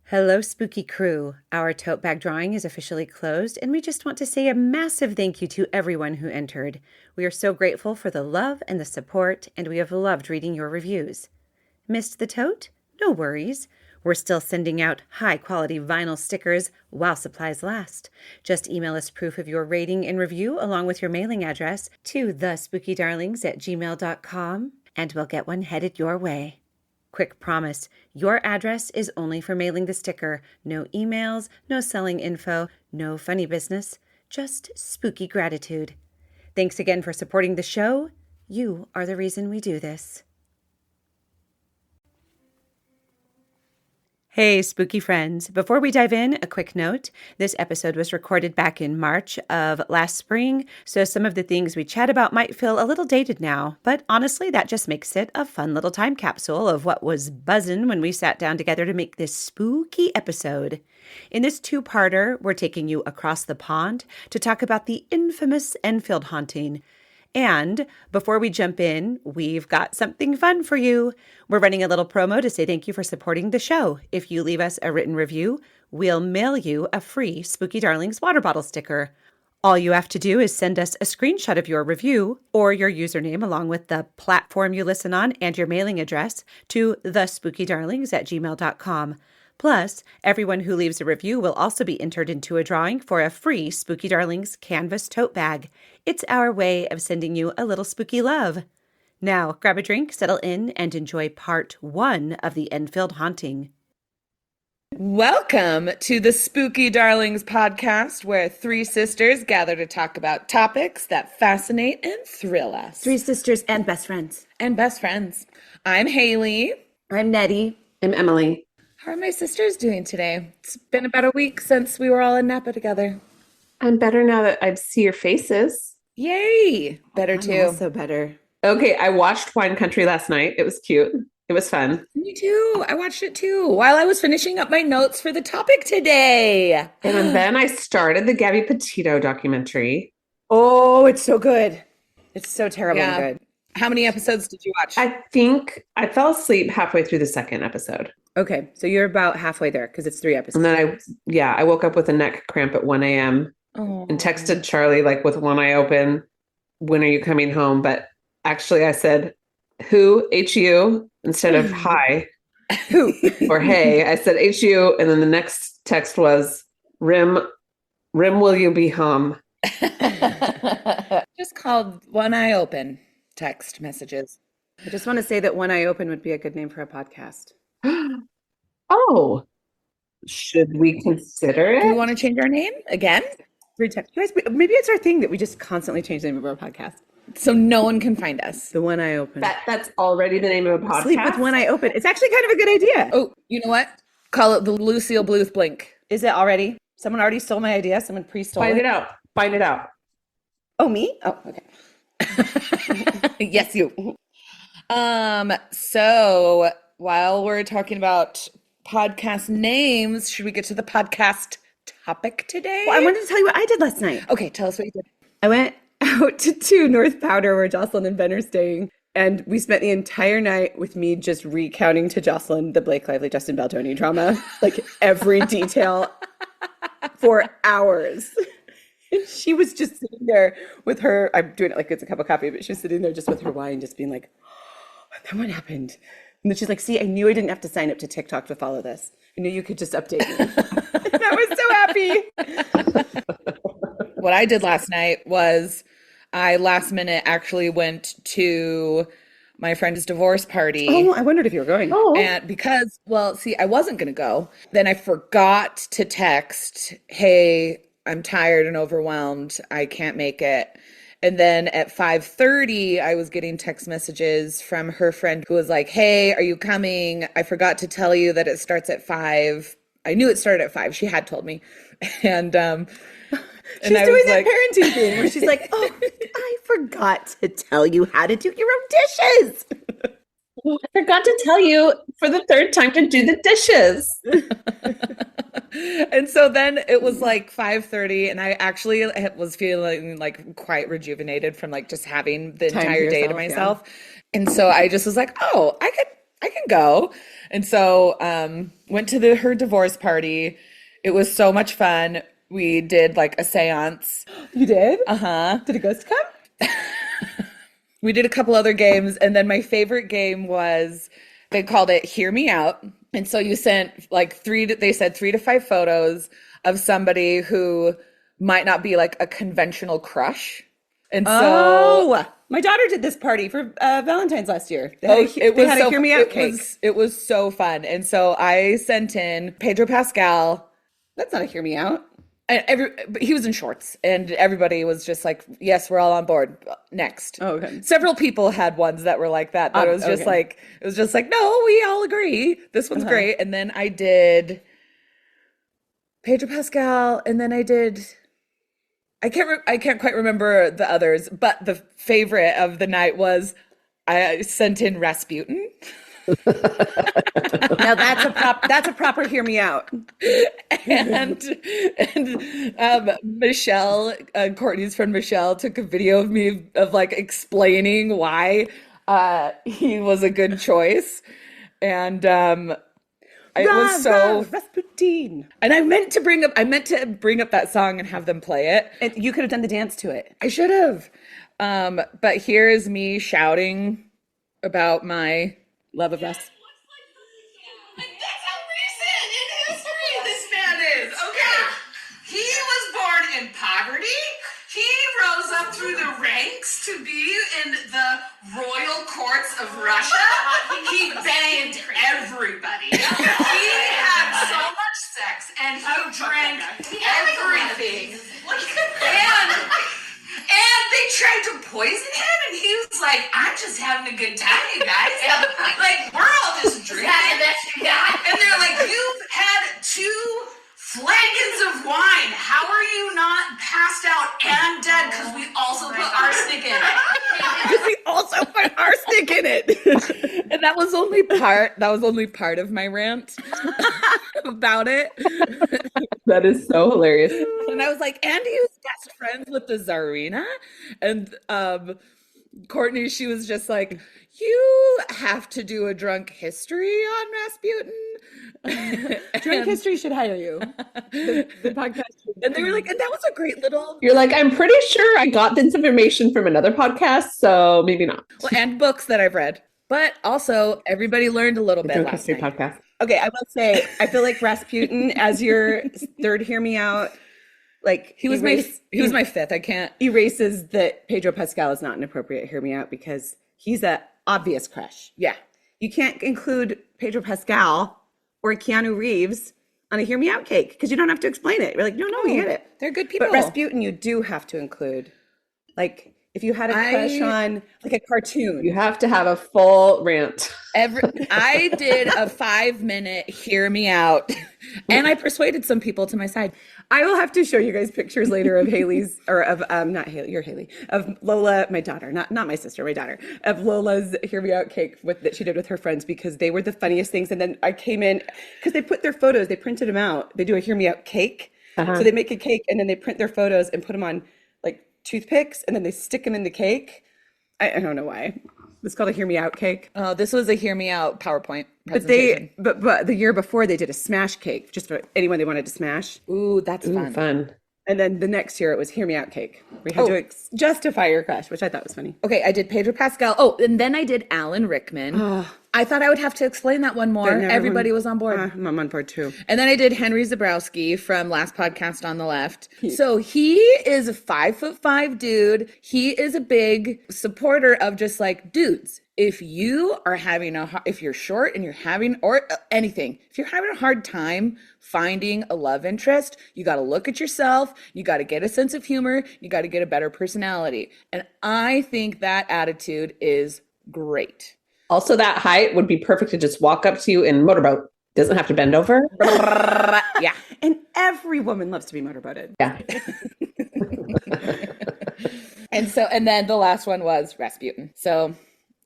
Hello, spooky crew. Our tote bag drawing is officially closed, and we just want to say a massive thank you to everyone who entered. We are so grateful for the love and the support, and we have loved reading your reviews. Missed the tote? No worries. We're still sending out high-quality vinyl stickers while supplies last. Just email us proof of your rating and review along with your mailing address to thespookydarlings@gmail.com, and we'll get one headed your way. Quick promise, your address is only for mailing the sticker. No emails, no selling info, no funny business, just spooky gratitude. Thanks again for supporting the show. You are the reason we do this. Hey, spooky friends. Before we dive in, a quick note. This episode was recorded back in March of last spring, so some of the things we chat about might feel a little dated now, but honestly, that just makes it a fun little time capsule of what was buzzing when we sat down together to make this spooky episode. In this two-parter, we're taking you across the pond to talk about the infamous Enfield haunting. And before we jump in, we've got something fun for you. We're running a little promo to say thank you for supporting the show. If you leave us a written review, we'll mail you a free Spooky Darlings water bottle sticker. All you have to do is send us a screenshot of your review or your username along with the platform you listen on and your mailing address to thespookydarlings@gmail.com. Plus, everyone who leaves a review will also be entered into a drawing for a free Spooky Darlings canvas tote bag. It's our way of sending you a little spooky love. Now, grab a drink, settle in, and enjoy part 1 of the Enfield haunting. Welcome to the Spooky Darlings podcast, where three sisters gather to talk about topics that fascinate and thrill us. Three sisters and best friends. And best friends. I'm Haley. I'm Nettie. I'm Emily. How are my sisters doing today? It's been about a week since we were all in Napa together. I'm better now that I see your faces. Yay! Better too. I'm also better. Okay, I watched Wine Country last night. It was cute. It was fun. Me too. I watched it too while I was finishing up my notes for the topic today. And then I started the Gabby Petito documentary. Oh, it's so good. It's so terrible and good. How many episodes did you watch? I think I fell asleep halfway through the second episode. Okay, so you're about halfway there because it's 3 episodes. And then I woke up with a neck cramp at 1 a.m. and texted Charlie like with one eye open, when are you coming home? But actually I said, who, H-U, instead of hi, Who? or hey. I said H-U, and then the next text was, Rim, will you be home? Just called One Eye Open text messages. I just want to say that One Eye Open would be a good name for a podcast. Oh, should we consider it? Do we want to change our name again? You guys, maybe it's our thing that we just constantly change the name of our podcast. So no one can find us. The One Eye Open. That's already the name of a podcast. Sleep with One Eye Open. It's actually kind of a good idea. Oh, you know what? Call it the Lucille Bluth Blink. Is it already? Someone already stole my idea. Someone pre-stole Find it. Find it out. Oh, me? Oh, okay. Yes, you. So while we're talking about podcast names, should we get to the podcast topic today? Well, I wanted to tell you what I did last night. Okay, tell us what you did. I went out to North Powder where Jocelyn and Ben are staying. And we spent the entire night with me just recounting to Jocelyn the Blake Lively, Justin Baldoni drama, like every detail for hours. And she was just sitting there with her, I'm doing it like it's a cup of coffee, but she was sitting there just with her wine, just being like, oh, and then what happened? And then she's like, see, I knew I didn't have to sign up to TikTok to follow this. I knew you could just update me. And I was so happy. What I did last night was I last minute actually went to my friend's divorce party. Oh, I wondered if you were going. Oh, And because, well, see, I wasn't going to go. Then I forgot to text, hey, I'm tired and overwhelmed. I can't make it. And then at 5:30, I was getting text messages from her friend who was like, hey, are you coming? I forgot to tell you that it starts at 5. I knew it started at 5. She had told me. And She's I doing was that like, parenting thing where she's like, oh, I forgot to tell you how to do your own dishes. I forgot to tell you for the third time to do the dishes. And so then it was like 5:30 and I actually was feeling like quite rejuvenated from like just having the Time to entire day to yourself, myself. And so I just was like, oh, I I can go. And so went to her divorce party. It was so much fun. We did like a seance. You did? Uh-huh. Did a ghost come? We did a couple other games. And then my favorite game was, they called it Hear Me Out. And so you sent like they said 3 to 5 photos of somebody who might not be like a conventional crush. And so my daughter did this party for Valentine's last year. They had a Hear Me Out cake. It was so fun. And so I sent in Pedro Pascal. That's not a Hear Me Out. But he was in shorts, and everybody was just like, yes, we're all on board. Next. Oh, okay. Several people had ones that were like that. It was just like, no, we all agree. This one's great. And then I did Pedro Pascal, and then I did, I can't quite remember the others, but the favorite of the night was I sent in Rasputin. Now that's a proper Hear Me Out. and Michelle, Courtney's friend Michelle, took a video of me of like explaining why he was a good choice, and it was so Rasputin. And I meant to bring up that song and have them play it. And you could have done the dance to it. I should have. But here is me shouting about my love of Rasputin. That's how recent in history this man is. Okay. He was born in poverty. He rose up through the ranks to be in the royal courts of Russia. He banged everybody. He had so much sex and he drank everything. And they tried to poison him, and he was like, I'm just having a good time, you guys. Like, we're all just drinking. And they're like, you've had 2 flagons of wine. How are you not passed out and dead? Because we also put arsenic in it. And that was only part of my rant about it. That is so hilarious. And I was like, and he was best friends with the Tsarina. And Courtney, she was just like, you have to do a drunk history on Rasputin. Drunk history should hire you. The podcast. And they were like, and that was a great little. You're like, I'm pretty sure I got this information from another podcast, so maybe not. Well, and books that I've read. But also, everybody learned a little bit Drunk last history night. podcast. Okay, I will say, I feel like Rasputin, as your third Hear Me Out, like He was my 5th. I can't. erases that Pedro Pascal is not an appropriate Hear Me Out because he's a obvious crush. Yeah. You can't include Pedro Pascal or Keanu Reeves on a Hear Me Out cake because you don't have to explain it. You're like, no, we get it. They're good people. But Rasputin, you do have to include. Like, if you had a crush on like a cartoon. You have to have a full rant. I did a 5-minute Hear Me Out, and I persuaded some people to my side. I will have to show you guys pictures later of Haley's, or of, not Haley, you're Haley, of Lola, my daughter, not my sister, my daughter, of Lola's Hear Me Out cake that she did with her friends because they were the funniest things. And then I came in, because they put their photos, they printed them out. They do a Hear Me Out cake. So they make a cake and then they print their photos and put them on like toothpicks and then they stick them in the cake. I don't know why. It's called a Hear Me Out cake. Oh, this was a Hear Me Out PowerPoint presentation. But but the year before they did a smash cake just for anyone they wanted to smash. Ooh, that's Fun. And then the next year it was Hear Me Out cake. We had to justify your crush, which I thought was funny. Okay, I did Pedro Pascal. Oh, and then I did Alan Rickman. I thought I would have to explain that one more. Everybody was on board. I'm on board too. And then I did Henry Zabrowski from Last Podcast on the Left. So he is a 5'5" dude. He is a big supporter of just like dudes. If you are if you're short and you're having, or anything, if you're having a hard time finding a love interest, you got to look at yourself. You got to get a sense of humor. You got to get a better personality. And I think that attitude is great. Also, that height would be perfect to just walk up to you in motorboat. Doesn't have to bend over. Yeah. And every woman loves to be motorboated. Yeah. And then the last one was Rasputin. So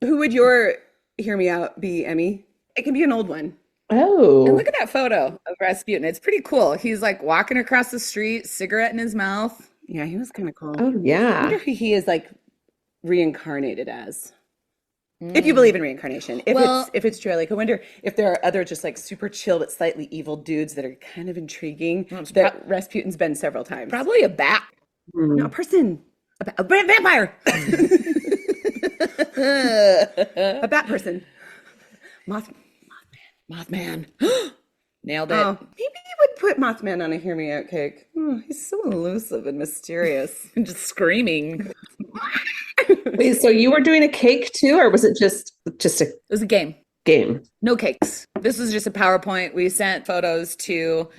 who would your Hear Me Out be, Emmy? It can be an old one. Oh. And look at that photo of Rasputin. It's pretty cool. He's like walking across the street, cigarette in his mouth. Yeah, he was kind of cool. Oh, I yeah. wonder who he is like reincarnated as. If you believe in reincarnation, Well- if it's true, like I wonder if there are other just like super chill but slightly evil dudes that are kind of intriguing that Rasputin's been several times. Probably a bat. No, a person, a vampire, a bat person, Mothman. Nailed it. Oh, maybe you would put Mothman on a hear me out cake. Oh, he's so elusive and mysterious. And just screaming. Wait, so you were doing a cake too, or was it just a It was a game. game? No cakes. This was just a PowerPoint. We sent photos to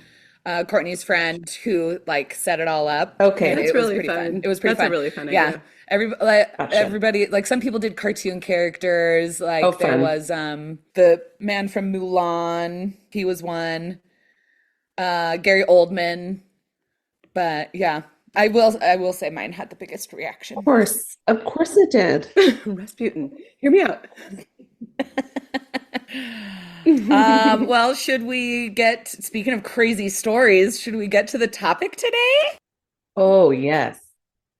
Courtney's friend who like set it all up. Okay. And That's it was really pretty fun. It was pretty That's a fun. really fun Yeah. idea. Everybody, like some people did cartoon characters. Like Oh, there fun. was the man from Mulan. He was one. Gary Oldman. But yeah, I will say mine had the biggest reaction. Of course it did. Rasputin, hear me out. Well, speaking of crazy stories, should we get to the topic today? Oh, yes.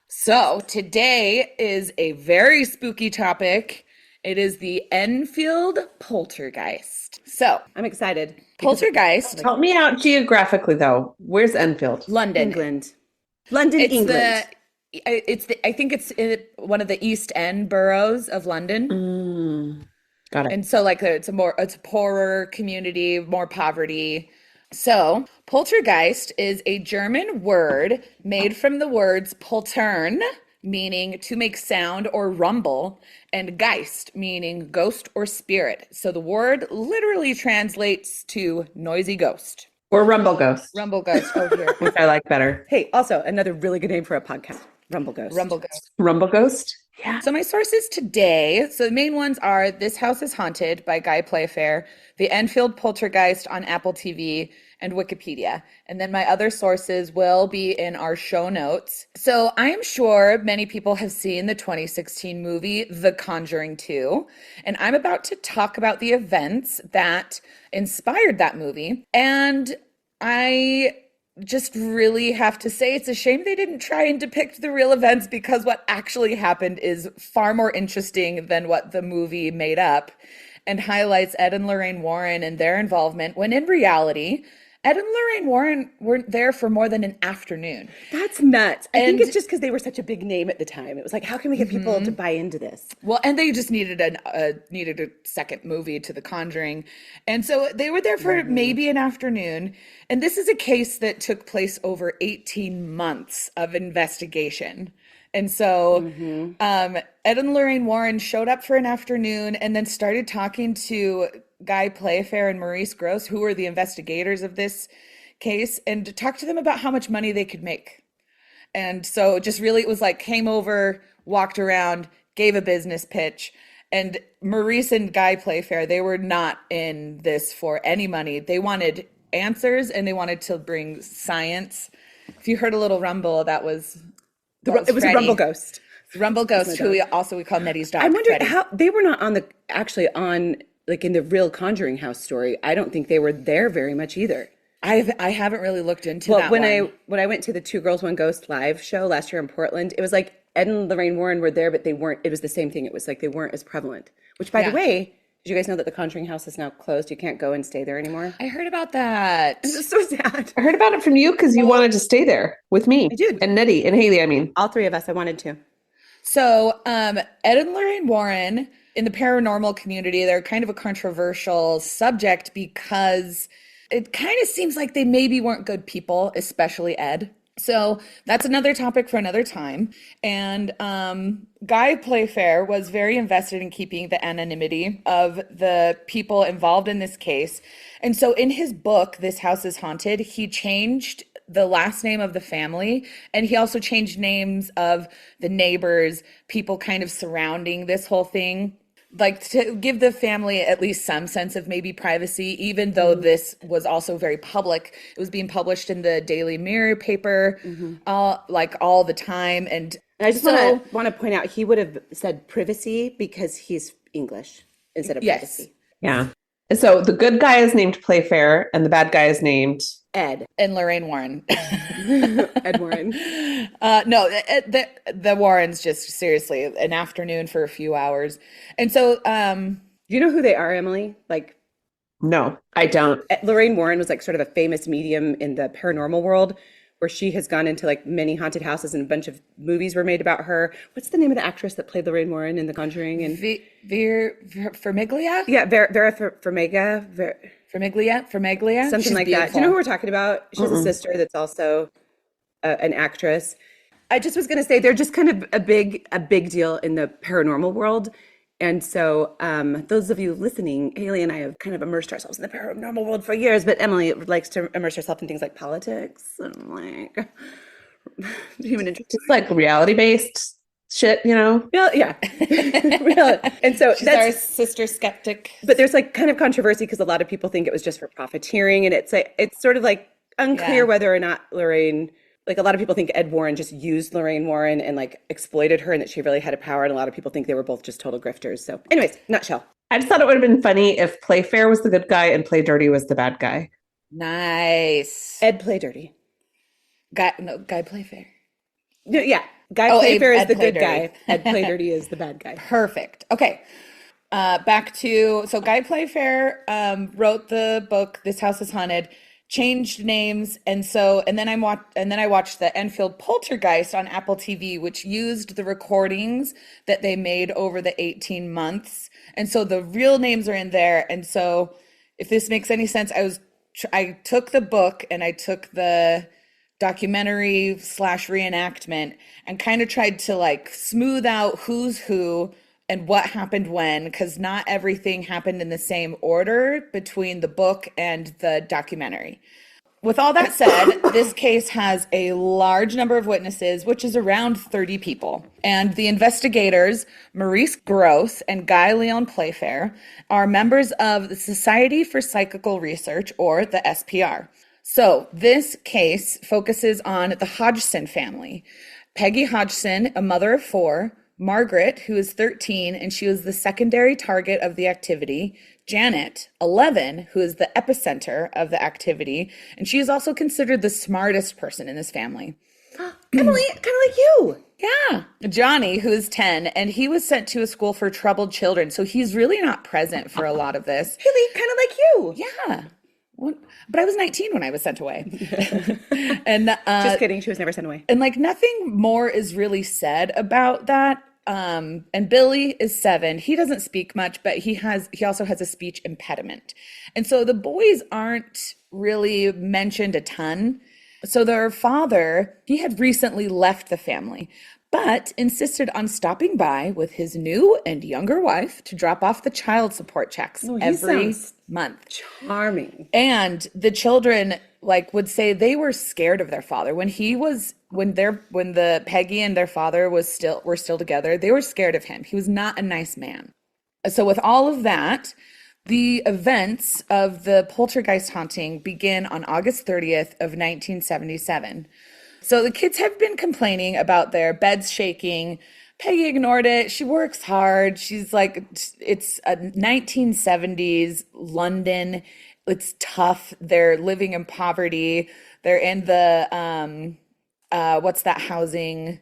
So today is a very spooky topic. It is the Enfield Poltergeist. So I'm excited. Poltergeist, Help me out geographically, though. Where's Enfield? London. England. London, England. I think it's in one of the East End boroughs of London. Got it. And so like it's a poorer community, more poverty. So poltergeist is a German word made from the words poltern, meaning to make sound or rumble, and geist, meaning ghost or spirit. So the word literally translates to noisy ghost. Or Rumble Ghost, Rumble ghost. Oh, here. which I like better. Hey, also another really good name for a podcast. Rumble Ghost. Rumble ghost. Rumble Ghost? Yeah. So my sources today, so the main ones are This House is Haunted by Guy Playfair, The Enfield Poltergeist on Apple TV, and Wikipedia. And then my other sources will be in our show notes. So I am sure many people have seen the 2016 movie, The Conjuring 2. And I'm about to talk about the events that inspired that movie. And I just really have to say it's a shame they didn't try and depict the real events, because what actually happened is far more interesting than what the movie made up, and highlights Ed and Lorraine Warren and their involvement, when in reality, Ed and Lorraine Warren weren't there for more than an afternoon. That's nuts. I think And- it's just because they were such a big name at the time. It was like, how can we get people to buy into this? Well, and they just needed a second movie to The Conjuring. And so they were there for maybe an afternoon. And this is a case that took place over 18 months of investigation. And so Ed and Lorraine Warren showed up for an afternoon and then started talking to Guy Playfair and Maurice Grosse, who were the investigators of this case, and to talk to them about how much money they could make. And so just really, it was like came over, walked around, gave a business pitch. And Maurice and Guy Playfair, they were not in this for any money. They wanted answers and they wanted to bring science. If you heard a little rumble, that was It was a Freddie. Rumble Ghost. Rumble Ghost, who we call Nettie's dog. I wonder Freddie. how they were not on like in the real Conjuring House story. I don't think they were there very much either. I haven't really looked into Well, that when one. I went to the Two Girls One Ghost live show last year in Portland, it was like Ed and Lorraine Warren were there, but they weren't. It was the same thing. It was like they weren't as prevalent. Which, by the Yeah. way, did you guys know that the Conjuring House is now closed? You can't go and stay there anymore. I heard about that. It's so sad. I heard about it from you because you wanted to stay there with me. I did. And Nettie and Haley, I mean. All three of us. I wanted to. So, Ed and Lorraine Warren in the paranormal community, they're kind of a controversial subject because it kind of seems like they maybe weren't good people, especially Ed. So that's another topic for another time. And Guy Playfair was very invested in keeping the anonymity of the people involved in this case. And so in his book, This House is Haunted, he changed the last name of the family, and he also changed names of the neighbors, people kind of surrounding this whole thing, like to give the family at least some sense of maybe privacy, even though this was also very public. It was being published in the Daily Mirror paper, all the time. And I just want to point out he would have said privacy because he's English instead of Yes. privacy. Yeah. And so the good guy is named Playfair and the bad guy is named Ed. And Lorraine Warren. Ed Warren. No, the Warrens, just seriously an afternoon for a few hours. And so Do you know who they are, Emily? Like, No, I don't. Lorraine Warren was like sort of a famous medium in the paranormal world, where she has gone into like many haunted houses, and a bunch of movies were made about her. What's the name of the actress that played Lorraine Warren in The Conjuring? And Vera Farmiga? Yeah, Vera Farmiga. Farmiga? Something She's like beautiful. that. Do you know who we're talking about? She has a sister that's also an actress. I just was going to say they're just kind of a big deal in the paranormal world. And so those of you listening, Haley and I have kind of immersed ourselves in the paranormal world for years, but Emily likes to immerse herself in things like politics and like human interest. Just like reality-based shit, you know? Yeah. And so She's our sister skeptic. But there's like kind of controversy because a lot of people think it was just for profiteering, and it's sort of like unclear whether or not Lorraine, like a lot of people think Ed Warren just used Lorraine Warren and like exploited her, and that she really had a power, and a lot of people think they were both just total grifters. So anyways, nutshell. I just thought it would have been funny if Playfair was the good guy and Play Dirty was the bad guy. Nice. Ed Play Dirty. Guy Playfair. No, yeah. Playfair is Ed the Play good Dirty. guy. Ed Play Dirty is the bad guy. Perfect. Okay. Back to, so Guy Playfair wrote the book This House is Haunted, changed names, and then I watched the Enfield Poltergeist on Apple TV, which used the recordings that they made over the 18 months. And so the real names are in there. And so if this makes any sense, I took the book and I took the documentary / reenactment and kind of tried to like smooth out who's who and what happened when, because not everything happened in the same order between the book and the documentary. With all that said, this case has a large number of witnesses, which is around 30 people. And the investigators, Maurice Gross and Guy Lyon Playfair, are members of the Society for Psychical Research, or the SPR. So this case focuses on the Hodgson family. Peggy Hodgson, a mother of 4, Margaret, who is 13, and she was the secondary target of the activity, Janet, 11, who is the epicenter of the activity, and she is also considered the smartest person in this family. Emily, kind of like you. Yeah. Johnny, who is 10, and he was sent to a school for troubled children, so he's really not present for a lot of this. Haley, kind of like you. Yeah. But I was 19 when I was sent away. And just kidding, she was never sent away. And like nothing more is really said about that. And Billy is 7. He doesn't speak much, but he also has a speech impediment. And so the boys aren't really mentioned a ton. So their father, he had recently left the family, but insisted on stopping by with his new and younger wife to drop off the child support checks every month. Charming. And the children would say they were scared of their father when the Peggy and their father were still together. They were scared of him. He was not a nice man. So with all of that, the events of the Poltergeist haunting begin on August 30th of 1977. So the kids have been complaining about their beds shaking. Peggy ignored it. She works hard. She's like, it's a 1970s London. It's tough. They're living in poverty. They're in the, what's that housing?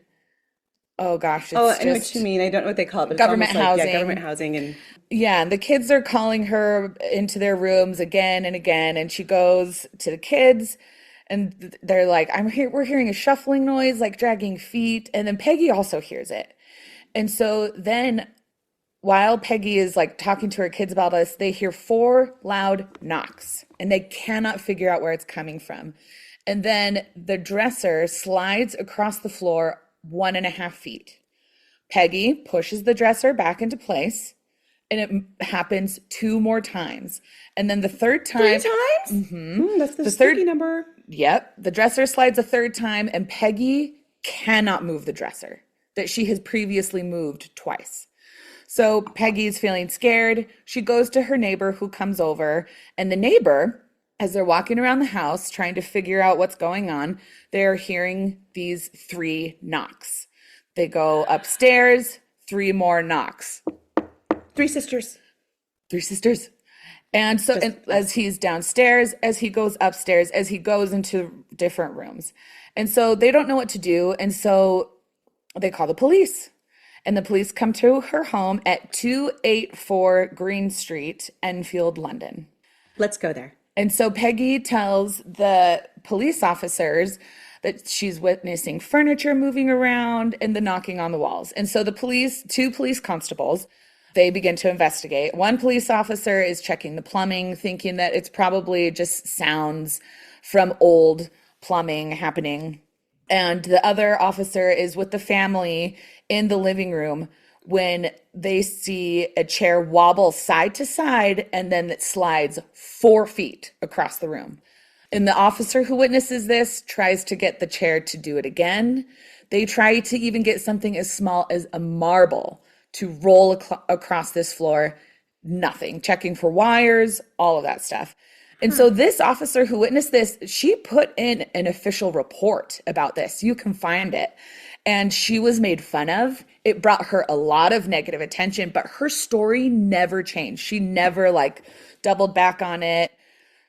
Oh gosh. I know what you mean. I don't know what they call it. But Government housing. Yeah, government housing. And the kids are calling her into their rooms again and again. And she goes to the kids and they're like, we're hearing a shuffling noise, like dragging feet. And then Peggy also hears it. And so then while Peggy is like talking to her kids about this, they hear 4 loud knocks and they cannot figure out where it's coming from. And then the dresser slides across the floor 1.5 feet. Peggy pushes the dresser back into place and it happens 2 more times. And then the third time. 3 times? Mm-hmm. That's the spooky number. Yep. The dresser slides a 3rd time and Peggy cannot move the dresser that she has previously moved twice. So Peggy's feeling scared. She goes to her neighbor who comes over, and the neighbor, as they're walking around the house trying to figure out what's going on, they're hearing these 3 knocks. They go upstairs, 3 more knocks. 3 sisters. 3 sisters. And so as he's downstairs, as he goes upstairs, as he goes into different rooms. And so they don't know what to do. And so they call the police. And the police come to her home at 284 Green Street, Enfield, London. Let's go there. And so Peggy tells the police officers that she's witnessing furniture moving around and the knocking on the walls. And so the police, 2 police constables, they begin to investigate. One police officer is checking the plumbing, thinking that it's probably just sounds from old plumbing happening. And the other officer is with the family in the living room when they see a chair wobble side to side and then it slides 4 feet across the room. And the officer who witnesses this tries to get the chair to do it again. They try to even get something as small as a marble to roll across this floor. Nothing. Checking for wires, all of that stuff. And so this officer who witnessed this, she put in an official report about this. You can find it. And she was made fun of. It brought her a lot of negative attention, but her story never changed. She never doubled back on it.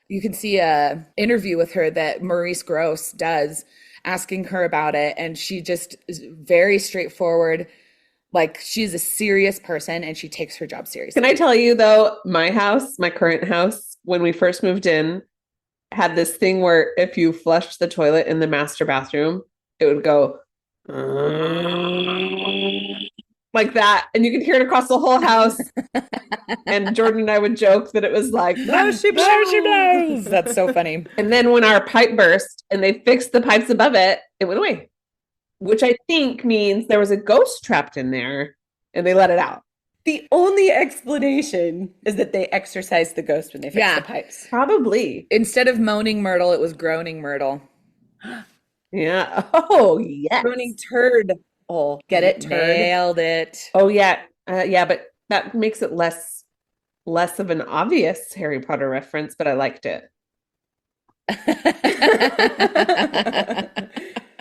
You can see a interview with her that Maurice Grosse does asking her about it. And she just is very straightforward. She's a serious person and she takes her job seriously. Can I tell you though, my current house, when we first moved in, had this thing where if you flushed the toilet in the master bathroom, it would go like that. And you could hear it across the whole house. And Jordan and I would joke that it was like, there she blows. That's so funny. And then when our pipe burst and they fixed the pipes above it, it went away. Which I think means there was a ghost trapped in there and they let it out. The only explanation is that they exorcised the ghost when they fixed the pipes. Probably. Instead of moaning Myrtle, it was groaning Myrtle. Yeah. Oh, yes. Groaning turd. Oh, get it? Turd. Nailed it. Oh, yeah. Yeah, but that makes it less of an obvious Harry Potter reference, but I liked it.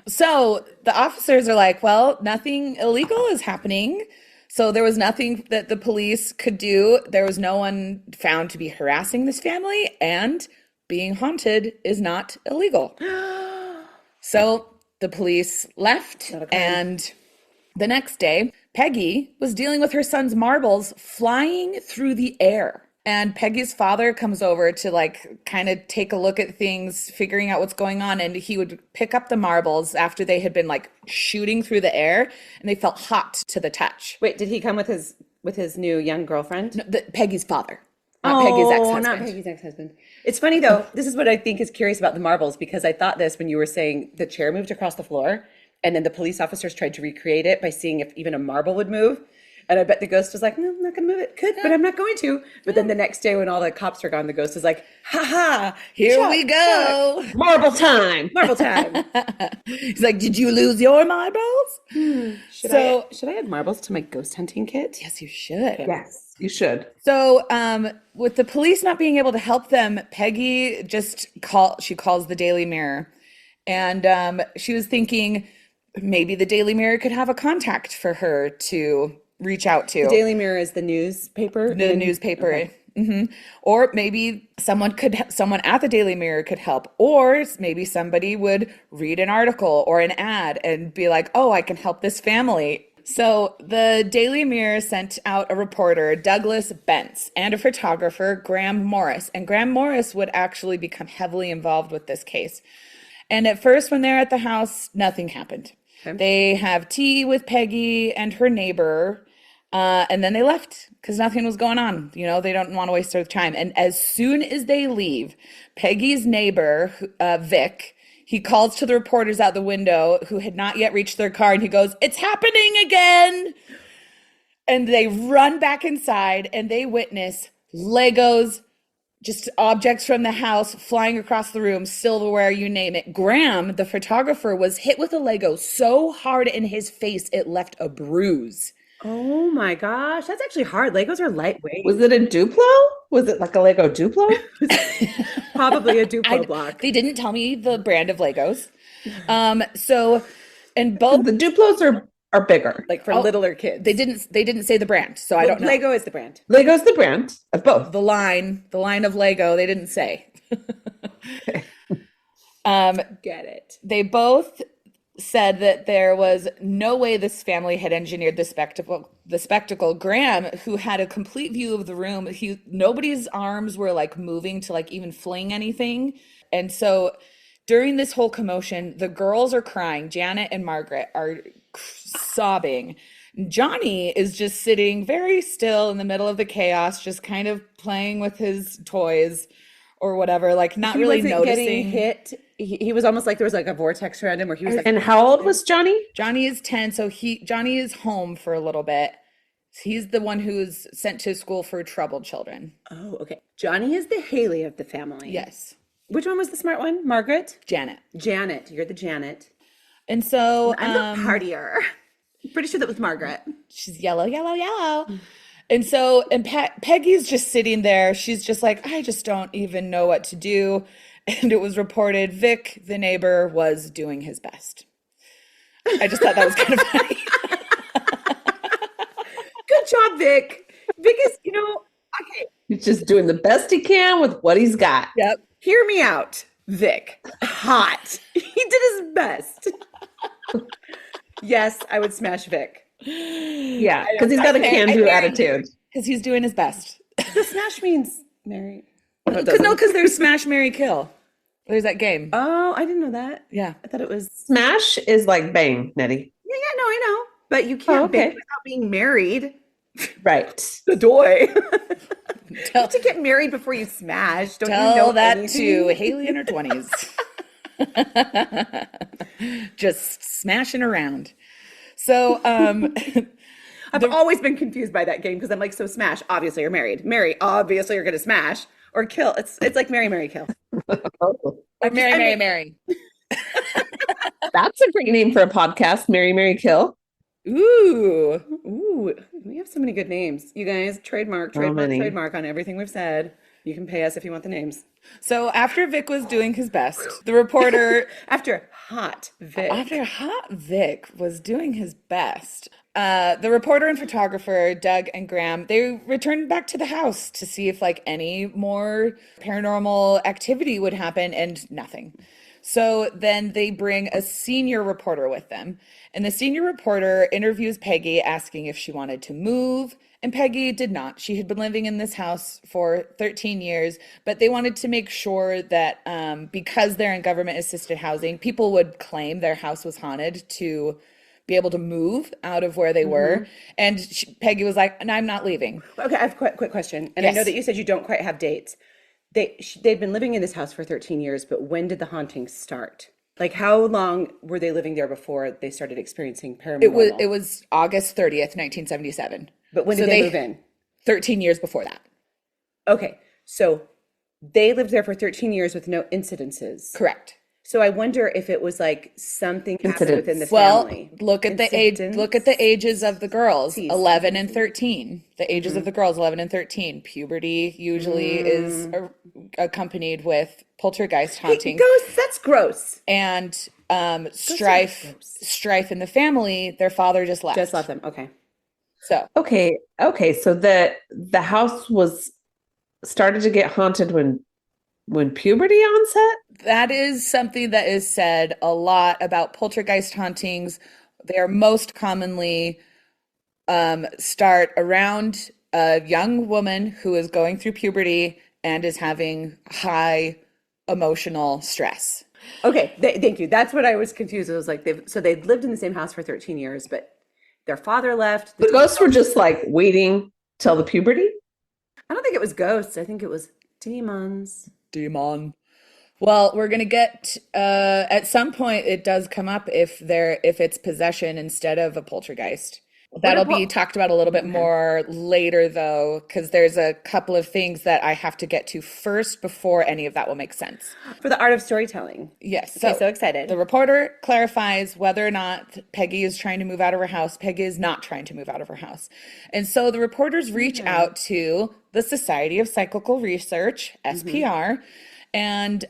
So the officers are like, well, nothing illegal is happening. So there was nothing that the police could do. There was no one found to be harassing this family, and being haunted is not illegal. So the police left, and the next day, Peggy was dealing with her son's marbles flying through the air. And Peggy's father comes over to kind of take a look at things, figuring out what's going on. And he would pick up the marbles after they had been shooting through the air and they felt hot to the touch. Wait, did he come with his new young girlfriend? No, Peggy's father, not Peggy's ex-husband. Not Peggy's ex-husband. It's funny though. This is what I think is curious about the marbles, because I thought this when you were saying the chair moved across the floor and then the police officers tried to recreate it by seeing if even a marble would move. And I bet the ghost was like, no, I'm not going to move it. Could, but I'm not going to. But then the next day when all the cops are gone, the ghost is like, ha, here we go. Marble time. Marble time. He's like, did you lose your marbles? Should I add marbles to my ghost hunting kit? Yes, you should. Yes, you should. So with the police not being able to help them, Peggy calls the Daily Mirror. And she was thinking maybe the Daily Mirror could have a contact for her to reach out to. The Daily Mirror is the newspaper? The newspaper. Okay. Mm-hmm. Or maybe someone at the Daily Mirror could help. Or maybe somebody would read an article or an ad and be like, oh, I can help this family. So the Daily Mirror sent out a reporter, Douglas Bentz, and a photographer, Graham Morris. And Graham Morris would actually become heavily involved with this case. And at first, when they're at the house, nothing happened. Okay. They have tea with Peggy and her neighbor. And then they left because nothing was going on. They don't want to waste their time. And as soon as they leave, Peggy's neighbor, Vic, he calls to the reporters out the window who had not yet reached their car. And he goes, it's happening again. And they run back inside and they witness Legos, just objects from the house flying across the room, silverware, you name it. Graham, the photographer, was hit with a Lego so hard in his face it left a bruise. Oh my gosh, that's actually hard. Legos are lightweight. Was it a Duplo? Was it like a Lego Duplo? Probably a Duplo block. They didn't tell me the brand of Legos. And both the Duplos are are bigger? Like for littler kids. They didn't say the brand, so I don't know. Lego is the brand. Lego's the brand of both. The line of Lego, they didn't say. Okay. Get it. They both said that there was no way this family had engineered the spectacle. Graham, who had a complete view of the room, nobody's arms were like moving to like even fling anything. And so during this whole commotion, the girls are crying. Janet and Margaret are sobbing. Johnny is just sitting very still in the middle of the chaos, just kind of playing with his toys or whatever, like not He really wasn't noticing. getting hit. He was almost like there was like a vortex around him where he was like. And how old was Johnny? Johnny is 10, so Johnny is home for a little bit. He's the one who's sent to school for troubled children. Oh, okay. Johnny is the Haley of the family. Yes. Which one was the smart one? Margaret? Janet. Janet. You're the Janet. And so I'm the partier. Pretty sure that was Margaret. She's yellow. And so, Peggy's just sitting there. She's just like, I just don't even know what to do. And it was reported Vic, the neighbor, was doing his best. I just thought that was kind of funny. Good job, Vic. Vic is, okay. He's just doing the best he can with what he's got. Yep. Hear me out, Vic. Hot. He did his best. Yes, I would smash Vic. Yeah, because he's got a can-do attitude. Because he's doing his best. The smash means marry. Because there's smash, marry, kill. There's that game. Oh, I didn't know that. Yeah. I thought it was. Smash is like bang, Nettie. Yeah, no, I know. But you can't bang without being married. Right. The doy. You have to get married before you smash. Don't you know that anything? to Haley in her 20s. Just smashing around. So, I've always been confused by that game because I'm like, so smash, obviously you're married. Marry, obviously you're going to smash. Or kill. It's like marry, marry, kill. Or marry. That's a great name for a podcast, Marry, Marry, Kill. Ooh. We have so many good names. You guys, trademark on everything we've said. You can pay us if you want the names. So after Vic was doing his best, the reporter... After hot Vic was doing his best, the reporter and photographer, Doug and Graham, they returned back to the house to see if like any more paranormal activity would happen, and nothing. So then they bring a senior reporter with them. And the senior reporter interviews Peggy, asking if she wanted to move. And Peggy did not. She had been living in this house for 13 years, but they wanted to make sure that because they're in government-assisted housing, people would claim their house was haunted to be able to move out of where they were. And Peggy was like, "No, I'm not leaving." Okay, I have a quick question. And Yes. I know that you said you don't quite have dates. They'd been living in this house for 13 years, but when did the hauntings start? Like, how long were they living there before they started experiencing paranormal? It was August 30th, 1977. But when did they move in? 13 years before that. Okay, so they lived there for 13 years with no incidences. Correct. So I wonder if it was like something happened Incidents. within the Well, family. look at the age. Look at the ages of the girls, Jeez. 11 and 13. The ages of the girls, 11 and 13. Puberty usually is accompanied with poltergeist hauntings. Ghosts, that's gross. And strife in the family. Their father just left. Just left them. Okay. So Okay. So the house was started to get haunted when puberty onset? that is something that is said a lot about poltergeist hauntings. They are most commonly start around a young woman who is going through puberty and is having high emotional stress. Okay, thank you. That's what I was confused. It was like they'd lived in the same house for 13 years, but their father left. The ghosts were just like waiting till the puberty? I don't think it was ghosts. I think it was demons. Demon. Well, we're gonna get at some point it does come up if it's possession instead of a poltergeist. That'll be talked about a little bit more later, though, because there's a couple of things that I have to get to first before any of that will make sense. For the art of storytelling. Yes. Okay, so excited. The reporter clarifies whether or not Peggy is trying to move out of her house. Peggy is not trying to move out of her house. And so the reporters reach out to the Society of Psychical Research, SPR, and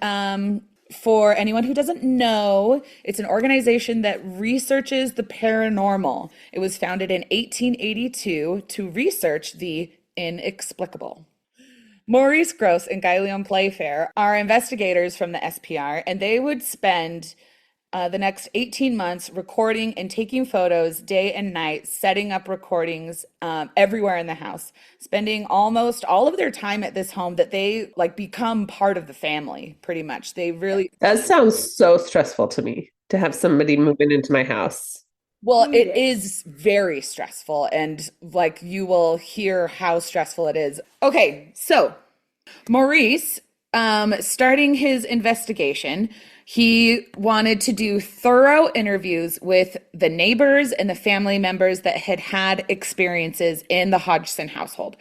for anyone who doesn't know, it's an organization that researches the paranormal. It was founded in 1882 to research the inexplicable. Maurice Gross and Guy Lyon Playfair are investigators from the SPR, and they would spend the next 18 months recording and taking photos day and night, setting up recordings everywhere in the house, spending almost all of their time at this home that they like become part of the family, pretty much. They really... That sounds so stressful to me to have somebody moving into my house. Well, it is very stressful, and like you will hear how stressful it is. Okay, so Maurice, starting his investigation, he wanted to do thorough interviews with the neighbors and the family members that had had experiences in the Hodgson household.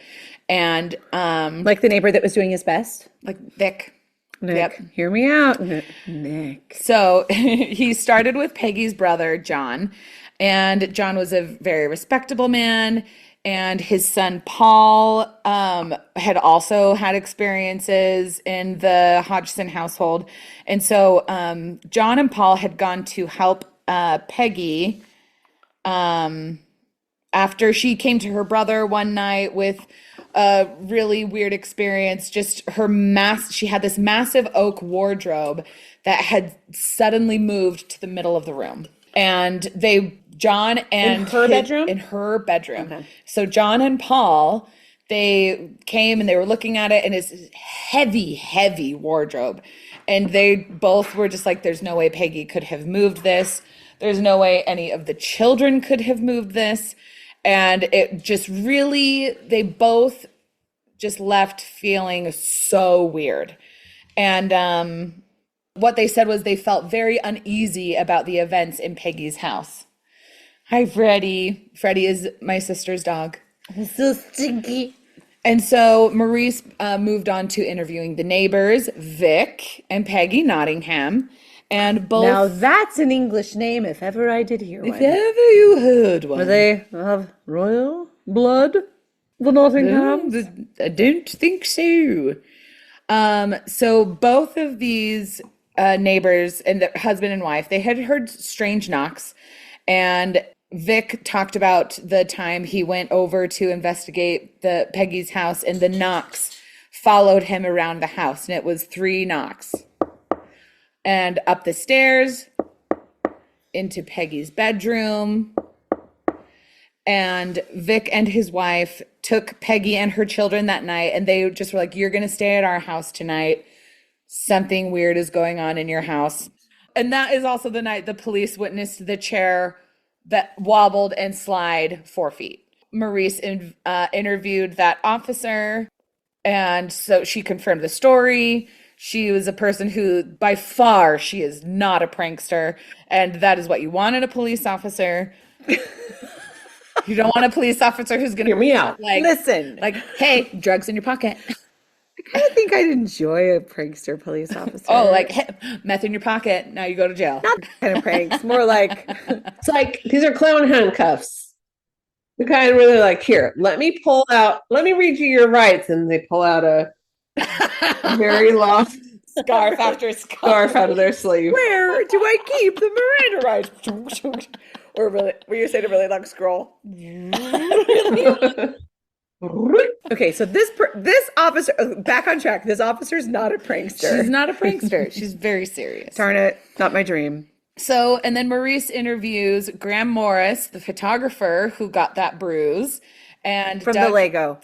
And like the neighbor that was doing his best? like Vic. Nick, Yep. hear me out. Nick. So he started with Peggy's brother, John. And John was a very respectable man. And his son, Paul, had also had experiences in the Hodgson household. And so John and Paul had gone to help Peggy after she came to her brother one night with a really weird experience. Just she had this massive oak wardrobe that had suddenly moved to the middle of the room. And John and in her bedroom? In her bedroom. Okay. So John and Paul, they came and they were looking at it, and it's heavy, heavy wardrobe. And they both were just like, there's no way Peggy could have moved this. There's no way any of the children could have moved this. And it just really, they both just left feeling so weird. And what they said was they felt very uneasy about the events in Peggy's house. Hi, Freddie. Freddie is my sister's dog. It's so stinky. And so Maurice moved on to interviewing the neighbors, Vic and Peggy Nottingham. And both... Now that's an English name if ever I did hear one. If ever you heard one. Were they of royal blood? The Nottinghams? I don't think so. So both of these neighbors and the husband and wife, they had heard strange knocks. And Vic talked about the time he went over to investigate Peggy's house, and the knocks followed him around the house, and it was 3 knocks. And up the stairs, into Peggy's bedroom. And Vic and his wife took Peggy and her children that night, and they just were like, you're going to stay at our house tonight. Something weird is going on in your house. And that is also the night the police witnessed the chair that wobbled and slide 4 feet. Maurice interviewed that officer, and so she confirmed the story. She was a person who, by far, she is not a prankster, and that is what you want in a police officer. You don't want a police officer who's going to hear me out. Like, listen, like, hey, drugs in your pocket. I think I'd enjoy a prankster police officer. Oh, like hey, meth in your pocket. Now you go to jail. Not that kind of pranks. More like it's like these are clown handcuffs. The kind where they're like, here, let me read you your rights, and they pull out a very long scarf after scarf out of their sleeve. Where do I keep the Miranda rights? Or really, were you saying a really long scroll? Okay, so this officer, back on track. This officer's not a prankster. She's not a prankster. She's very serious. Darn it, not my dream. So, and then Maurice interviews Graham Morris, the photographer who got that bruise, and from the Lego.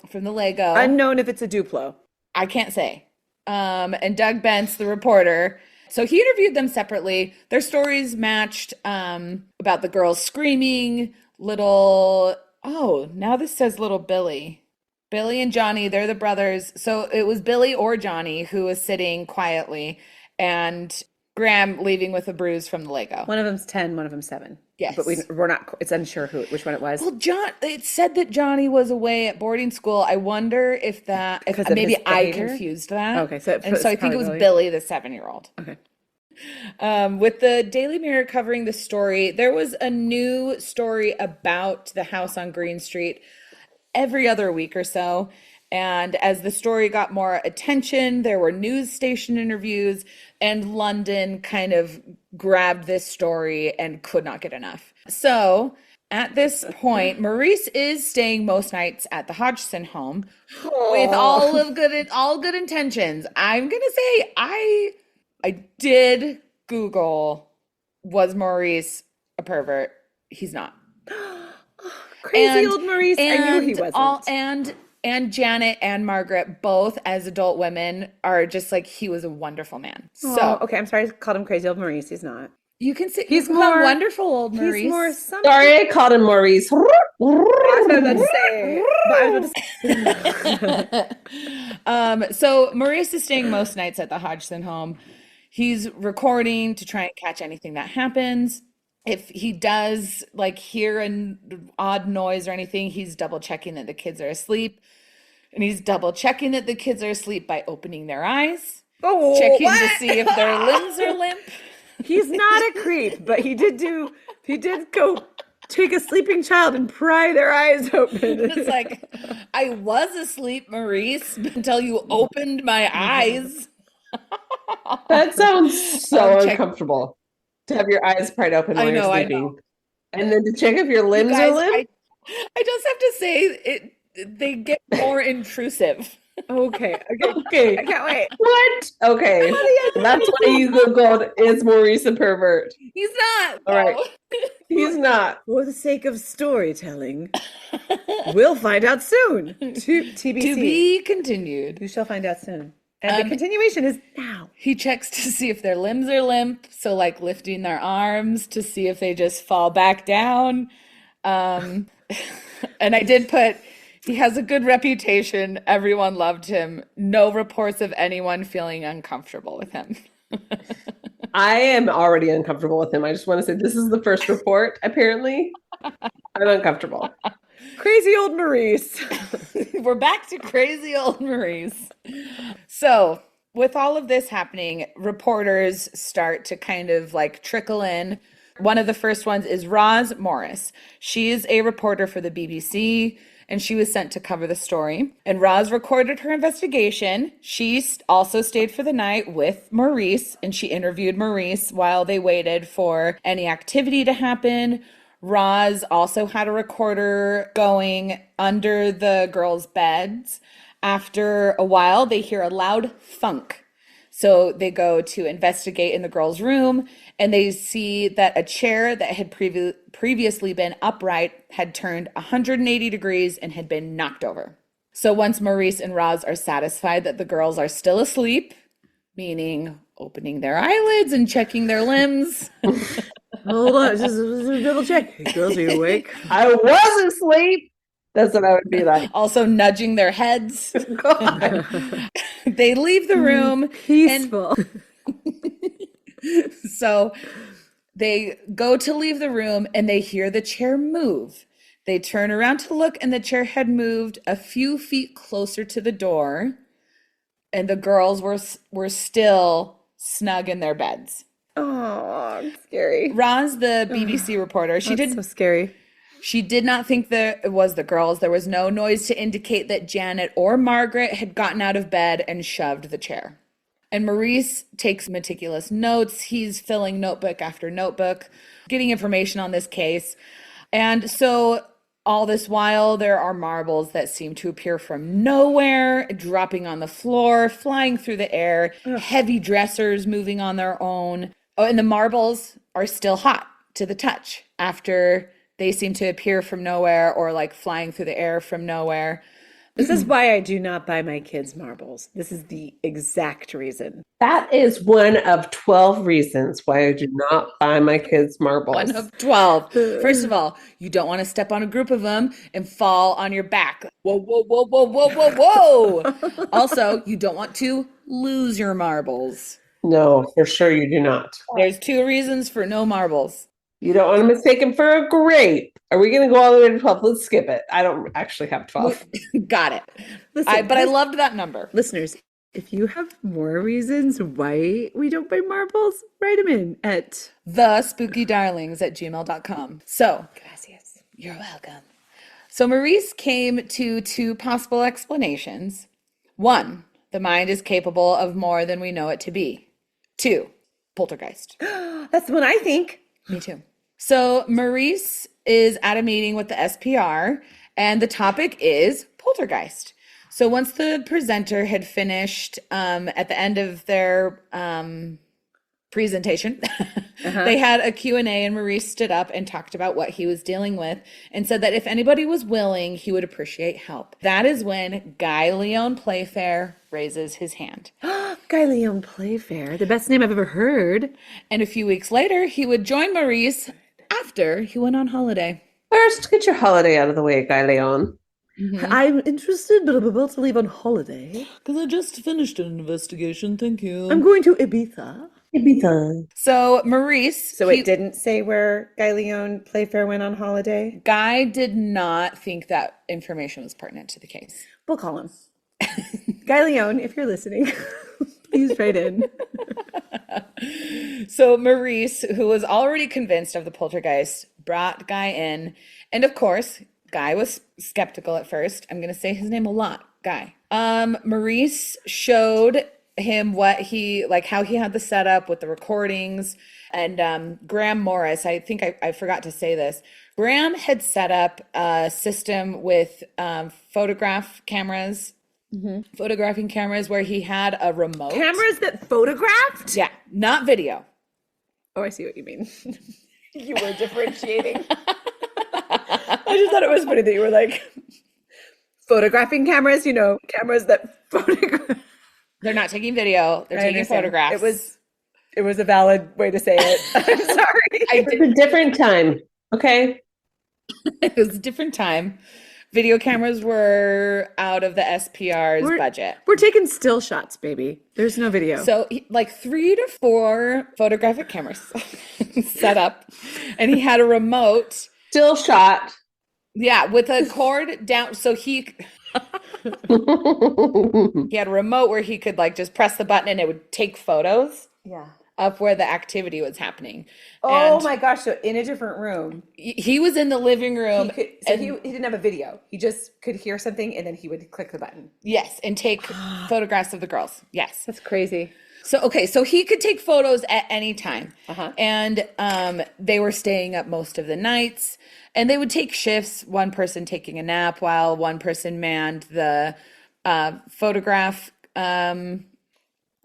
Unknown if it's a Duplo. I can't say. And Doug Bentz, the reporter. So he interviewed them separately. Their stories matched about the girls screaming, now this says little Billy. Billy and Johnny, they're the brothers. So it was Billy or Johnny who was sitting quietly, and Graham leaving with a bruise from the Lego. One of them's 10, one of them's 7. Yes. But we're not, it's unsure which one it was. Well, it said that Johnny was away at boarding school. I wonder if maybe I confused that. Okay. So I think it was Billy, the 7-year-old. Okay. With the Daily Mirror covering the story, there was a new story about the house on Green Street every other week or so. And as the story got more attention, there were news station interviews, and London kind of grabbed this story and could not get enough. So at this point, Maurice is staying most nights at the Hodgson home with all good intentions. I'm gonna say I did Google, was Maurice a pervert? He's not. Crazy old Maurice. I knew he wasn't. And Janet and Margaret, both as adult women, are just like, he was a wonderful man. So okay, I'm sorry I called him crazy old Maurice. He's not. you can say He's you call him more wonderful old Maurice. He's more something. Sorry, I called him Maurice. I was about to say. But I was about to say. So Maurice is staying most nights at the Hodgson home. He's recording to try and catch anything that happens. If he does like hear an odd noise or anything, he's double checking that the kids are asleep. And he's double checking that the kids are asleep by opening their eyes, checking to see if their limbs are limp. He's not a creep, but he did go take a sleeping child and pry their eyes open. It's like, I was asleep, Maurice, until you opened my eyes. That sounds so uncomfortable. To have your eyes pried open while you're sleeping. And then to check if your limbs are limp. I just have to say, they get more intrusive. Okay. Okay. I can't wait. What? Okay. That's why you Googled, is Maurice a pervert? He's not. All right. He's not. For the sake of storytelling, we'll find out soon. TBC. To be continued. We shall find out soon. And the continuation is now. He checks to see if their limbs are limp. So like lifting their arms to see if they just fall back down. And I did put, he has a good reputation. Everyone loved him. No reports of anyone feeling uncomfortable with him. I am already uncomfortable with him. I just want to say this is the first report, apparently. I'm uncomfortable. Crazy old Maurice. We're back to crazy old Maurice. So with all of this happening, reporters start to kind of like trickle in. One of the first ones is Roz Morris. She is a reporter for the BBC, and she was sent to cover the story. And Roz recorded her investigation. She also stayed for the night with Maurice, and she interviewed Maurice while they waited for any activity to happen. Roz also had a recorder going under the girls' beds. After a while, they hear a loud thunk. So they go to investigate in the girls' room, and they see that a chair that had previously been upright had turned 180 degrees and had been knocked over. So once Maurice and Roz are satisfied that the girls are still asleep, meaning opening their eyelids and checking their limbs. Hold on, just double check. Hey, girls, are you awake? I was asleep. That's what I would be like. Also nudging their heads. They leave the room. Peaceful. So they go to leave the room and they hear the chair move. They turn around to look, and the chair had moved a few feet closer to the door, and the girls were still snug in their beds. Oh, scary. Roz, the BBC reporter, so scary. She did not think that it was the girls. There was no noise to indicate that Janet or Margaret had gotten out of bed and shoved the chair. And Maurice takes meticulous notes. He's filling notebook after notebook, getting information on this case. And so all this while, there are marbles that seem to appear from nowhere, dropping on the floor, flying through the air, heavy dressers moving on their own. Oh, and the marbles are still hot to the touch after they seem to appear from nowhere or like flying through the air from nowhere. This is why I do not buy my kids marbles. This is the exact reason. That is one of 12 reasons why I do not buy my kids marbles. One of 12. First of all, you don't want to step on a group of them and fall on your back. Whoa, whoa, whoa, whoa, whoa, whoa, whoa. Also, you don't want to lose your marbles. No, for sure you do not. There's 2 reasons for no marbles. You don't want to mistake them for a grape. Are we going to go all the way to 12? Let's skip it. I don't actually have 12. Got it. Listen, I loved that number. Listeners, if you have more reasons why we don't buy marbles, write them in at thespookydarlings@gmail.com. So, gracias. You're welcome. So Maurice came to two possible explanations. One, the mind is capable of more than we know it to be. Two, poltergeist. That's the one I think. Me too. So Maurice is at a meeting with the SPR, and the topic is poltergeist. So once the presenter had finished at the end of their presentation, they had a Q&A, and Maurice stood up and talked about what he was dealing with and said that if anybody was willing, he would appreciate help. That is when Guy Lyon Playfair raises his hand. Guy Lyon Playfair, the best name I've ever heard. And a few weeks later, he would join Maurice after he went on holiday. First, get your holiday out of the way, Guy Leon. I'm interested, but I'm about to leave on holiday. Because I just finished an investigation, thank you. I'm going to Ibiza. So Maurice... So it didn't say where Guy Lyon Playfair went on holiday? Guy did not think that information was pertinent to the case. We'll call him. Guy Lyon, if you're listening, please write in. So Maurice, who was already convinced of the poltergeist, brought Guy in. And of course, Guy was skeptical at first. I'm going to say his name a lot. Guy. Maurice showed him what how he had the setup with the recordings. And Graham Morris, I think I forgot to say this. Graham had set up a system with photographing cameras where he had a remote. Cameras that photographed? Yeah, not video. Oh, I see what you mean. You were differentiating. I just thought it was funny that you were like, photographing cameras, cameras that photograph. They're not taking video. They're taking photographs. It was a valid way to say it. I'm sorry. It's a different time. Okay. It was a different time. Video cameras were out of the SPR's budget. We're taking still shots, baby. There's no video. So 3 to 4 photographic cameras set up, and he had a remote. Still shot. Yeah, with a cord down. So he had a remote where he could just press the button and it would take photos. Yeah. Of where the activity was happening. Oh my gosh, so in a different room. He was in the living room. He didn't have a video. He just could hear something and then he would click the button. Yes, and take photographs of the girls. Yes. That's crazy. So he could take photos at any time. And they were staying up most of the nights. And they would take shifts, one person taking a nap while one person manned the photograph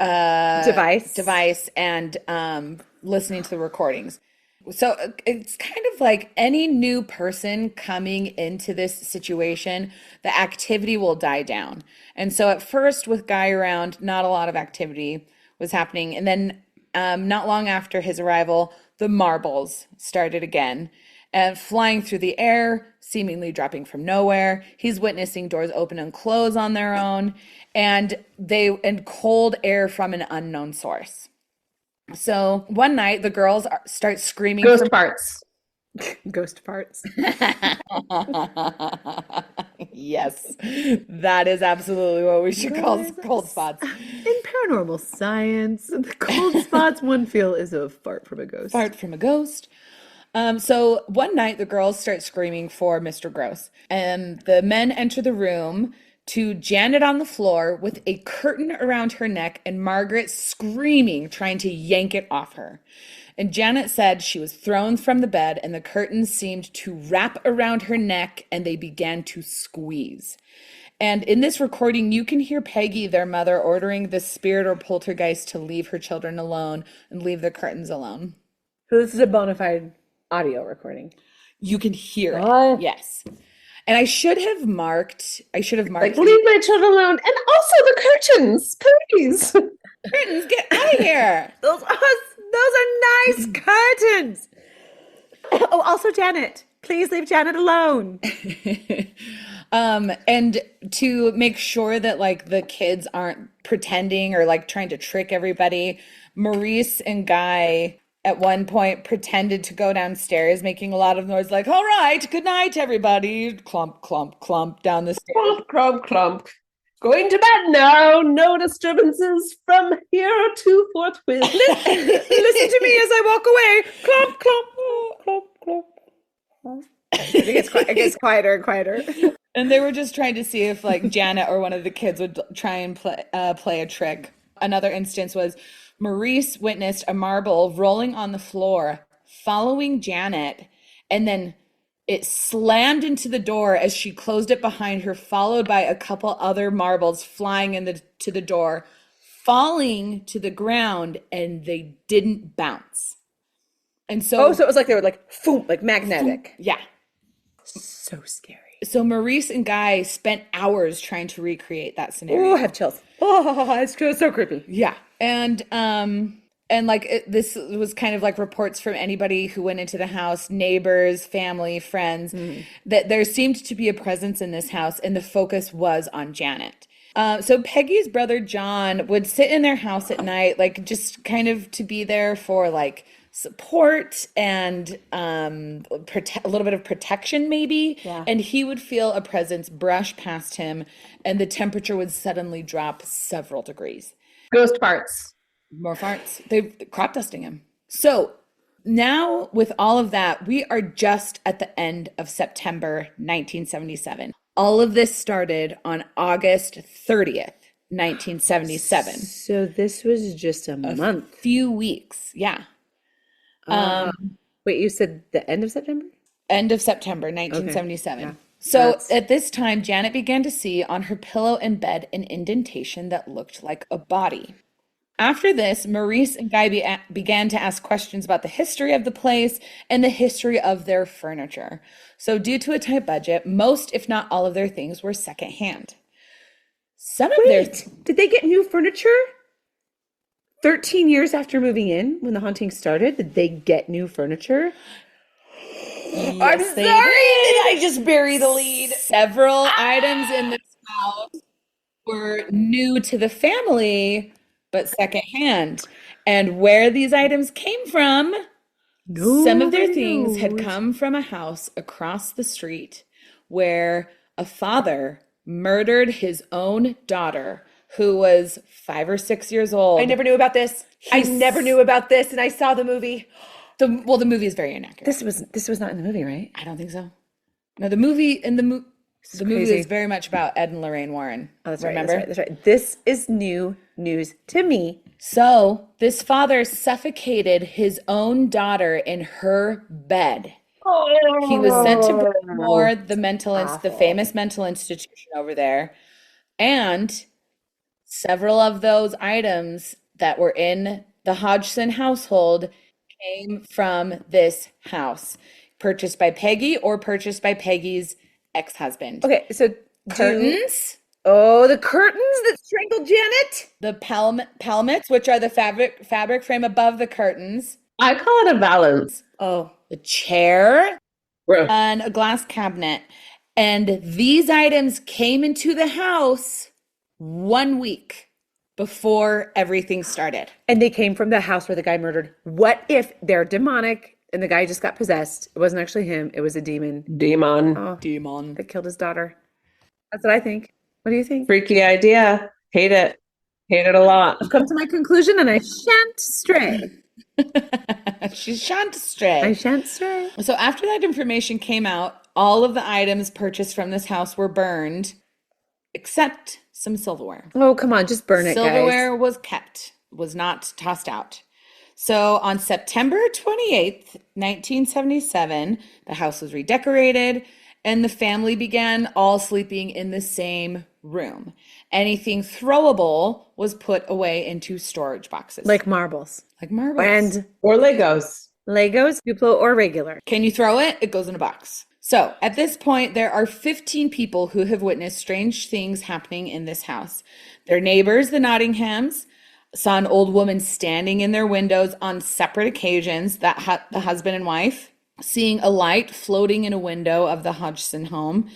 device and listening to the recordings. So it's kind of like any new person coming into this situation, the activity will die down. And so at first with Guy around, not a lot of activity was happening. And then not long after his arrival, the marbles started again and flying through the air, seemingly dropping from nowhere. He's witnessing doors open and close on their own, and cold air from an unknown source. So one night, the girls start screaming. Ghost farts. Ghost farts. Yes, that is absolutely what we should call cold spots. In paranormal science, the cold spots one feel is a fart from a ghost. Fart from a ghost. So one night the girls start screaming for Mr. Gross, and the men enter the room to Janet on the floor with a curtain around her neck and Margaret screaming, trying to yank it off her. And Janet said she was thrown from the bed and the curtains seemed to wrap around her neck and they began to squeeze. And in this recording, you can hear Peggy, their mother, ordering the spirit or poltergeist to leave her children alone and leave the curtains alone. So this is a bona fide audio recording. You can hear it. What? Yes. And I should have marked. Leave my children alone. And also the curtains, please. Curtains, get out of here. Those are nice curtains. Oh, also Janet. Please leave Janet alone. And to make sure that the kids aren't pretending or trying to trick everybody, Maurice and Guy at one point pretended to go downstairs, making a lot of noise, all right, good night, everybody. Clump, clump, clump down the stairs. Clump, clump, clump. Going to bed now. No disturbances from here to forthwith. Listen to me as I walk away. Clump, clump, clump, clump. It gets quieter and quieter. And they were just trying to see if like Janet or one of the kids would try and play a trick. Another instance was Maurice witnessed a marble rolling on the floor following Janet, and then it slammed into the door as she closed it behind her, followed by a couple other marbles flying to the door, falling to the ground, and they didn't bounce. And so so it was like they were like, boom, like magnetic. Yeah. So scary. So Maurice and Guy spent hours trying to recreate that scenario. Oh, I have chills. Oh, it's so creepy. Yeah. And like this was kind of like reports from anybody who went into the house, neighbors, family, friends, that there seemed to be a presence in this house, and the focus was on Janet. So Peggy's brother John would sit in their house at night, like just kind of to be there for like support and a little bit of protection maybe. Yeah. And he would feel a presence brush past him, and the temperature would suddenly drop several degrees. Ghost farts. More farts. They're crop dusting him. So now with all of that, we are just at the end of September 1977. All of this started on August 30th, 1977. So this was just a month. Few weeks. Yeah. Wait, you said the end of September? End of September 1977. Okay. Yeah. So at this time, Janet began to see on her pillow in bed an indentation that looked like a body. After this, Maurice and Guy began to ask questions about the history of the place and the history of their furniture. So due to a tight budget, most, if not all of their things were secondhand. Did they get new furniture? 13 years after moving in, when the haunting started, did they get new furniture? Yes, I'm sorry, did I just bury the lead? Several items in this house were new to the family, but secondhand. And where these items came from, some of their things had come from a house across the street where a father murdered his own daughter, who was 5 or 6 years old. I never knew about this. I never knew about this, and I saw the movie. The movie is very inaccurate. This was not in the movie, right? I don't think so. No, the movie is very much about Ed and Lorraine Warren. Oh, that's remember? Right, that's right. This is new news to me. So this father suffocated his own daughter in her bed. Oh, he was sent to Broadmoor, the famous mental institution over there, and several of those items that were in the Hodgson household came from this house, purchased by Peggy or purchased by Peggy's ex-husband. Okay, so curtains. The curtains that strangled Janet. The pelmets, which are the fabric frame above the curtains. I call it a valance. Oh, the chair and a glass cabinet. And these items came into the house 1 week before everything started. And they came from the house where the guy murdered. What if they're demonic and the guy just got possessed? It wasn't actually him. It was a demon. Demon. That killed his daughter. That's what I think. What do you think? Freaky idea. Hate it. Hate it a lot. I've come to my conclusion and I shan't stray. She shan't stray. I shan't stray. So after that information came out, all of the items purchased from this house were burned, except some silverware. Oh, come on, just burn it, guys. Silverware was kept, was not tossed out. So on September 28th, 1977, the house was redecorated and the family began all sleeping in the same room. Anything throwable was put away into storage boxes. Like marbles. Or Legos. Legos, Duplo, or regular. Can you throw it? It goes in a box. So at this point, there are 15 people who have witnessed strange things happening in this house. Their neighbors, the Nottinghams, saw an old woman standing in their windows on separate occasions, the husband and wife, seeing a light floating in a window of the Hodgson home.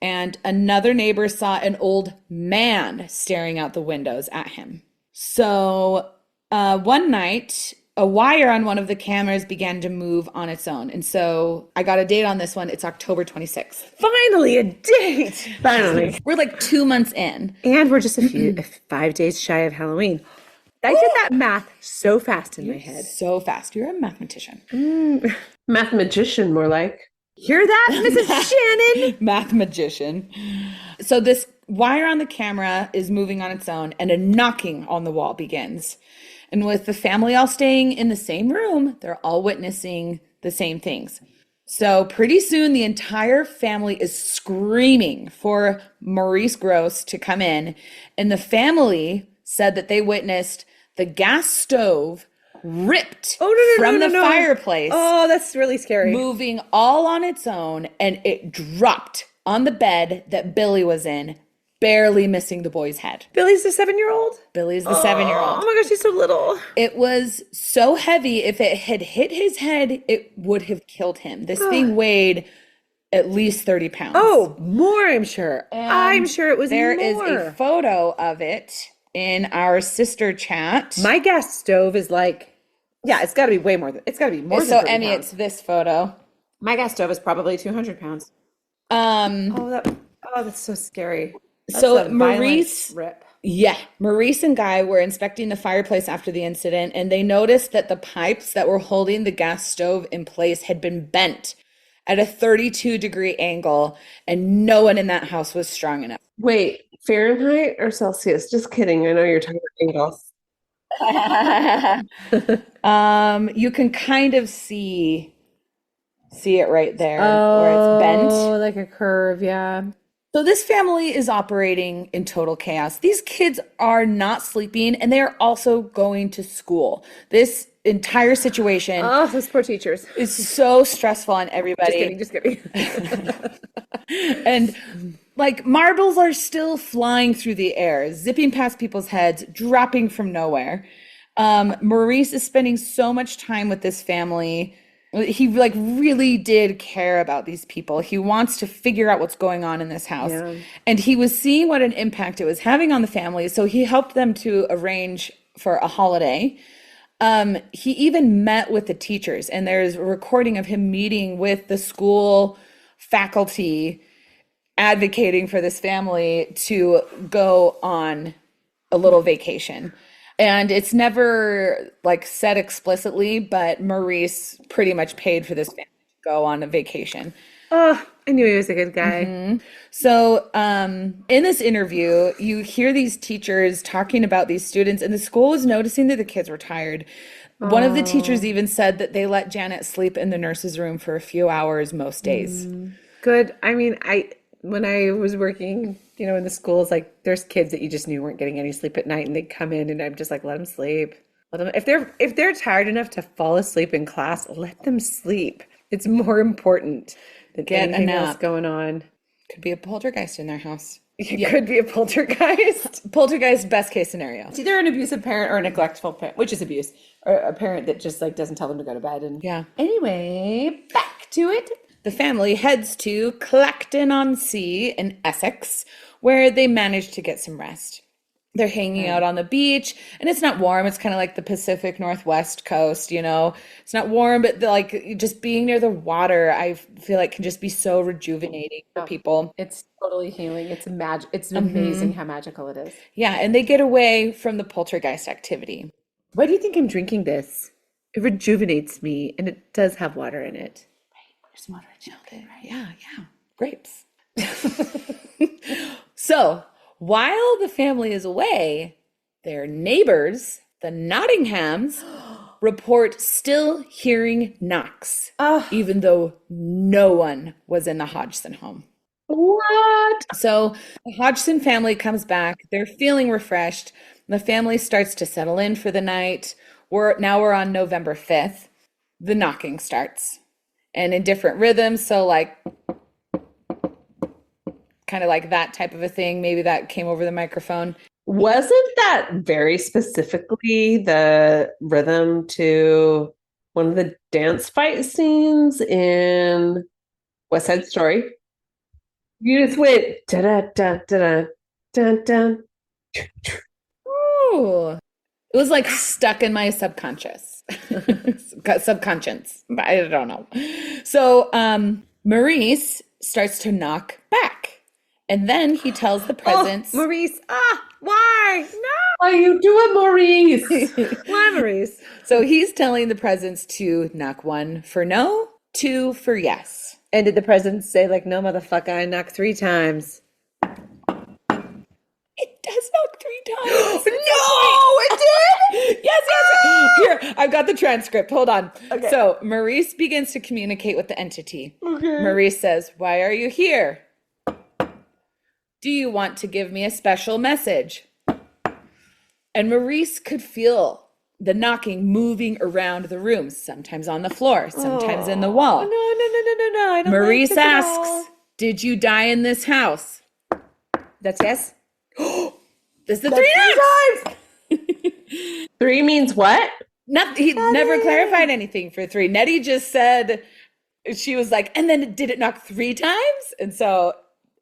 And another neighbor saw an old man staring out the windows at him. So one night, a wire on one of the cameras began to move on its own. And so I got a date on this one. It's October 26th. Finally, a date. Finally. We're like 2 months in. And we're just 5 days shy of Halloween. I did that math so fast in my head. So fast. You're a mathematician. Mathematician, more like. Hear that, Mrs. Shannon? Math magician. So this wire on the camera is moving on its own, and a knocking on the wall begins. And with the family all staying in the same room, they're all witnessing the same things. So pretty soon, the entire family is screaming for Maurice Gross to come in. And the family said that they witnessed the gas stove ripped from the fireplace. Oh, that's really scary. Moving all on its own, and it dropped on the bed that Billy was in, barely missing the boy's head. Billy's the 7-year-old? Billy's the 7-year-old. Oh my gosh, he's so little. It was so heavy, if it had hit his head, it would have killed him. This thing weighed at least 30 pounds. Oh, more, I'm sure. I'm sure it was There more. is a photo of it in our sister chat. My gas stove is like, yeah, it's got to be way more. It's got to be more than 30 Emmy, pounds. it's this photo. My gas stove is probably 200 pounds. That's so scary. That's So a violent Maurice, rip. yeah, Maurice and Guy were inspecting the fireplace after the incident, and they noticed that the pipes that were holding the gas stove in place had been bent at a 32-degree angle, and no one in that house was strong enough. Wait, Fahrenheit or Celsius? Just kidding. I know you're talking about angles. You can kind of see it right there where it's bent. Oh, like a curve, yeah. So this family is operating in total chaos. These kids are not sleeping, and they are also going to school. This entire situation Oh, those poor teachers. is so stressful on everybody. Just kidding. And like marbles are still flying through the air, zipping past people's heads, dropping from nowhere. Maurice is spending so much time with this family. He like really did care about these people. He wants to figure out what's going on in this house. Yeah. And he was seeing what an impact it was having on the family. So he helped them to arrange for a holiday. He even met with the teachers, and there's a recording of him meeting with the school faculty, advocating for this family to go on a little vacation. And it's never like said explicitly, but Maurice pretty much paid for this family to go on a vacation. Oh, I knew he was a good guy. Mm-hmm. So in this interview, you hear these teachers talking about these students, and the school was noticing that the kids were tired. One of the teachers even said that they let Janet sleep in the nurse's room for a few hours most days. Good. I mean, when I was working, in the schools, like there's kids that you just knew weren't getting any sleep at night, and they'd come in, and I'm just like, let them sleep. Let them. If they're tired enough to fall asleep in class, let them sleep. It's more important than anything else going on. Could be a poltergeist in their house. It could be a poltergeist. Poltergeist, best case scenario. It's either an abusive parent or a neglectful parent, which is abuse, or a parent that just like doesn't tell them to go to bed. And yeah. Anyway, back to it. The family heads to Clacton-on-Sea in Essex, where they manage to get some rest. They're hanging out on the beach, and it's not warm. It's kind of like the Pacific Northwest coast, It's not warm, but like just being near the water, I feel like can just be so rejuvenating for people. It's totally healing. It's amazing how magical it is. Yeah, and they get away from the poltergeist activity. Why do you think I'm drinking this? It rejuvenates me, and it does have water in it. There's water in it. Yeah. Grapes. So, while the family is away, their neighbors, the Nottinghams, report still hearing knocks, even though no one was in the Hodgson home. What? So the Hodgson family comes back. They're feeling refreshed. The family starts to settle in for the night. We're on November 5th. The knocking starts, and in different rhythms. So like kind of like that type of a thing. Maybe that came over the microphone. Wasn't that very specifically the rhythm to one of the dance fight scenes in West Side Story? You just went da da da da da da. Ooh. It was like stuck in my subconscious. Subconscious. But I don't know. So Maurice starts to knock back. And then he tells the presents. Maurice, why? No. Why you do it, Maurice? Why, Maurice? So he's telling the presents to knock 1 for no, 2 for yes. And did the president say, like, no, motherfucker, I knocked 3 times? It does knock 3 times. No, it did? Yes. Here, I've got the transcript. Hold on. Okay. So Maurice begins to communicate with the entity. Okay. Maurice says, "Why are you here? Do you want to give me a special message?" And Maurice could feel the knocking moving around the room, sometimes on the floor, sometimes in the wall. No. I don't Maurice like this at asks, all. "Did you die in this house?" That's yes. This is the 3 times. 3 means what? He never clarified anything for 3. Nettie just said, she was like, and then did it knock 3 times? And so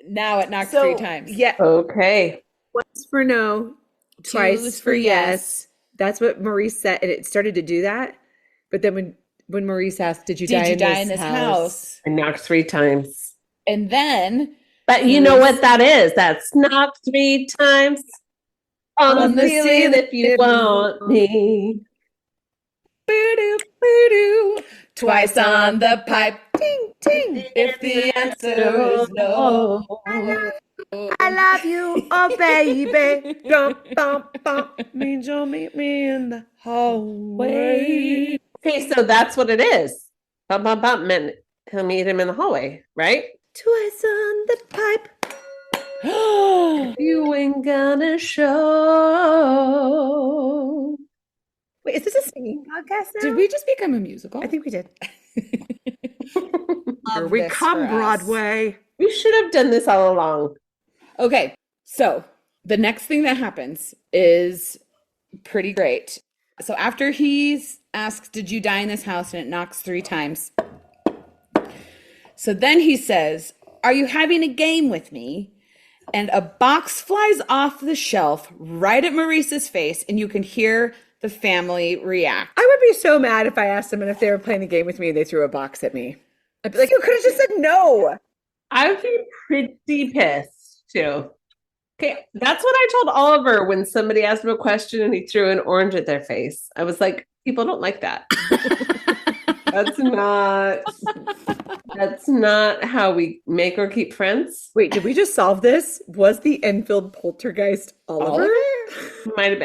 now it knocked 3 times. Yeah. Okay. Once for no, twice for yes. That's what Maurice said, and it started to do that. But then when Maurice asked, "Did you die in this house?" I knocked 3 times. And then, but you know what that is? That's knocked 3 times on the ceiling if you want me. Boo-doo, twice on the pipe, ting, ting, if the answer is no. I love you, oh baby. Bump, means you'll meet me in the hallway. Okay, so that's what it is. Bump, meant he'll meet him in the hallway, right? Twice on the pipe. You ain't gonna show. Wait, is this a singing podcast now? Did we just become a musical? I think we did. Here we come, Broadway. We should have done this all along. Okay, so the next thing that happens is pretty great. So after he's asked, "Did you die in this house?" and it knocks 3 times. So then he says, "Are you having a game with me?" And a box flies off the shelf right at Maurice's face, and you can hear the family react. I would be so mad if I asked them and if they were playing the game with me and they threw a box at me. I'd be like, you could have just said no. I would be pretty pissed too. Okay, that's what I told Oliver when somebody asked him a question and he threw an orange at their face. I was like, people don't like that. That's not how we make or keep friends. Wait, did we just solve this? Was the Enfield poltergeist Oliver? Might have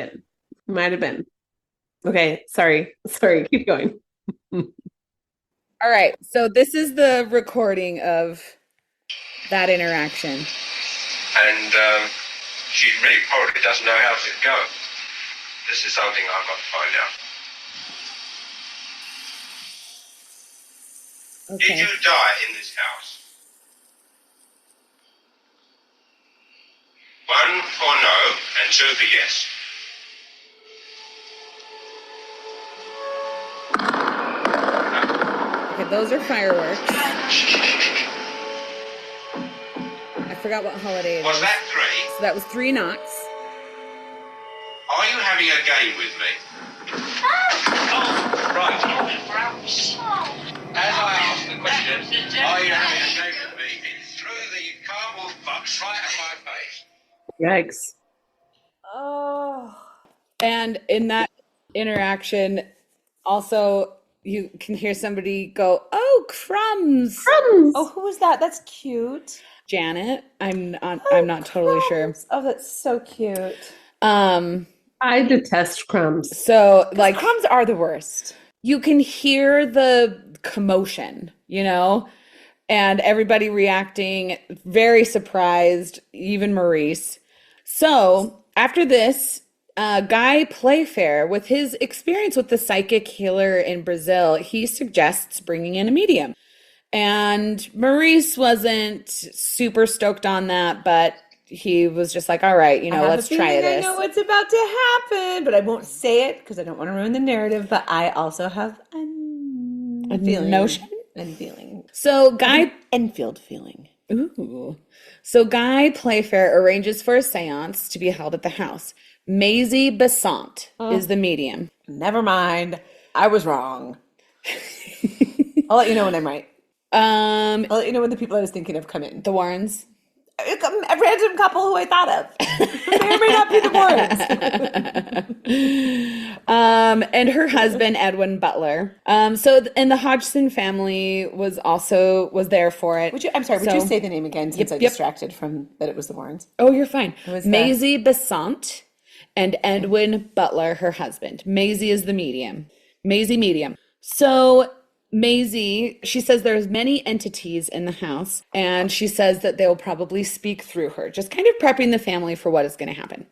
been. Okay, sorry, keep going. All right, so this is the recording of that interaction. And she really probably doesn't know how to go. This is something I've got to find out. Okay. Did you die in this house? 1 for no and 2 for yes. Okay, those are fireworks. I forgot what holiday it Was is. that 3? So that was 3 knocks. Are you having a game with me? Oh, right. As I asked the question, are you having a game with me? It threw the cardboard box right at my face. Yikes. Oh. And in that interaction, also you can hear somebody go, "Oh, crumbs!" Oh, who was that? That's cute. Janet. I'm not totally sure. Oh, that's so cute. I detest crumbs. So like Crumbs are the worst. you can hear the commotion, and everybody reacting, very surprised, even Maurice. So after this, Guy Playfair, with his experience with the psychic healer in Brazil, he suggests bringing in a medium. And Maurice wasn't super stoked on that, but he was just like, all right, let's try this. I know what's about to happen, but I won't say it because I don't want to ruin the narrative. But I also have a feeling. Notion? And feeling. So Guy... Enfield feeling. Ooh. So Guy Playfair arranges for a seance to be held at the house. Maisie Besant is the medium. Never mind. I was wrong. I'll let you know when I'm right. I'll let you know when the people I was thinking of come in. The Warrens. a random couple who I thought of. May or may not be the Warrens. And her husband, Edwin Butler. And the Hodgson family was there for it. Would you say the name again since I distracted from that it was the Warrens? Oh, you're fine. Was Maisie Besant and Edwin Butler, her husband. Maisie is the medium. Maisie medium. So Maisie, she says there's many entities in the house, and she says that they'll probably speak through her, just kind of prepping the family for what is going to happen.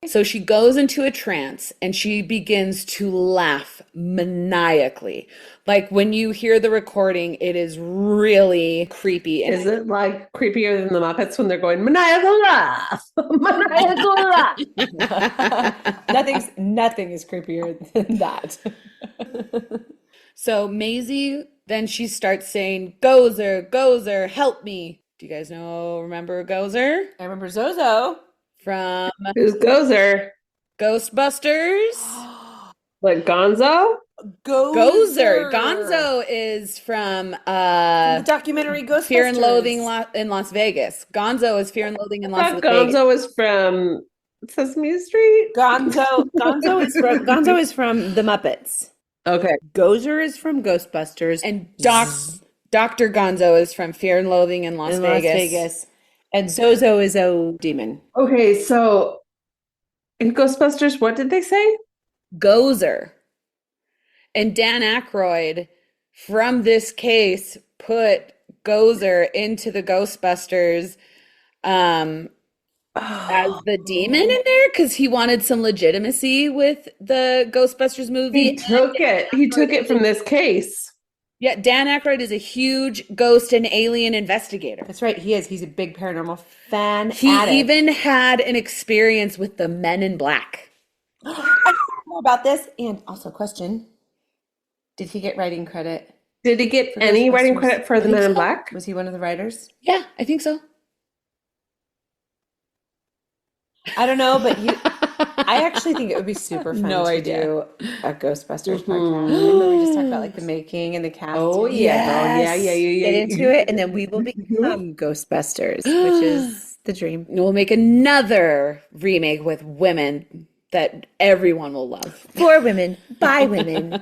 So she goes into a trance and she begins to laugh maniacally. Like when you hear the recording, it is really creepy. Is it like creepier than the Muppets when they're going maniacal laugh? Maniacal laugh. Nothing is creepier than that. So Maisie, then she starts saying, Gozer, Gozer, help me. Do you guys remember Gozer? I remember Zozo. From Who's Gozer? Ghostbusters. Like Gonzo? Gozer. Gonzo is from the documentary Ghostbusters. Fear and Loathing in Las Vegas. Gonzo is Fear and Loathing in Las Vegas. Gonzo is from Sesame Street? Gonzo is from the Muppets. Okay. Gozer is from Ghostbusters. And Dr. Gonzo is from Fear and Loathing in Las Vegas. And Zozo is a demon. Okay, so in Ghostbusters, what did they say? Gozer. And Dan Aykroyd, from this case, put Gozer into the Ghostbusters as the demon in there because he wanted some legitimacy with the Ghostbusters movie. He took it from this case. Yeah, Dan Aykroyd is a huge ghost and alien investigator. That's right, he is. He's a big paranormal fan. He even had an experience with the Men in Black. I don't know about this. And also, question: did he get writing credit? Did he get any writing credit for the Men in Black? Was he one of the writers? Yeah, I think so. I don't know, but I actually think it would be super fun to do a Ghostbusters podcast. Remember we just talked about like the making and the cast. Oh yeah. Get into it, and then we will become Ghostbusters, which is the dream. We'll make another remake with women that everyone will love. For women, by women.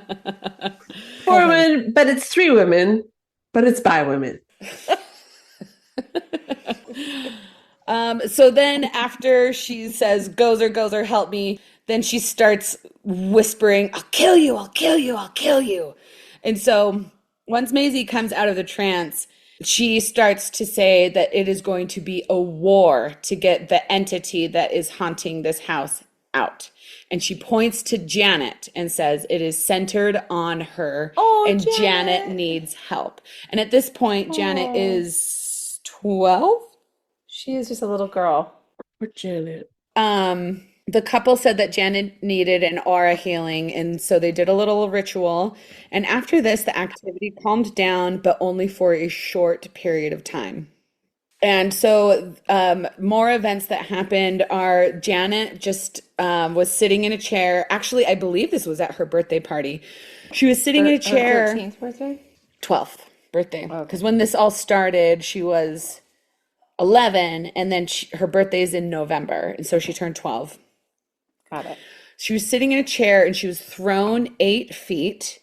For women, but it's 3 women, but it's by women. So then after she says, Gozer, Gozer, help me, then she starts whispering, I'll kill you, I'll kill you, I'll kill you. And so once Maisie comes out of the trance, she starts to say that it is going to be a war to get the entity that is haunting this house out. And she points to Janet and says it is centered on her, and Janet needs help. And at this point, Janet is 12. She is just a little girl. Poor Janet. The couple said that Janet needed an aura healing, and so they did a little ritual. And after this, the activity calmed down, but only for a short period of time. And so more events that happened are Janet just was sitting in a chair. Actually, I believe this was at her birthday party. She was sitting in a chair. 13th birthday? 12th birthday. Because when this all started, she was 11, and then her birthday is in November, and so she turned 12. Got it. She was sitting in a chair, and she was thrown 8 feet.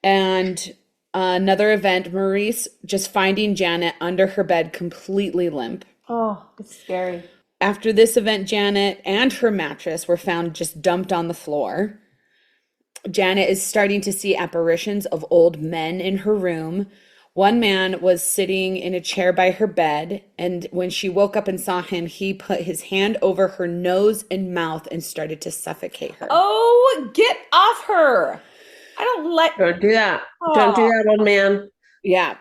And another event, Maurice just finding Janet under her bed completely limp. Oh, it's scary. After this event, Janet and her mattress were found just dumped on the floor. Janet is starting to see apparitions of old men in her room. One man was sitting in a chair by her bed, and when she woke up and saw him, he put his hand over her nose and mouth and started to suffocate her. Oh, get off her. Don't do that. Oh. Don't do that, old man. Yeah.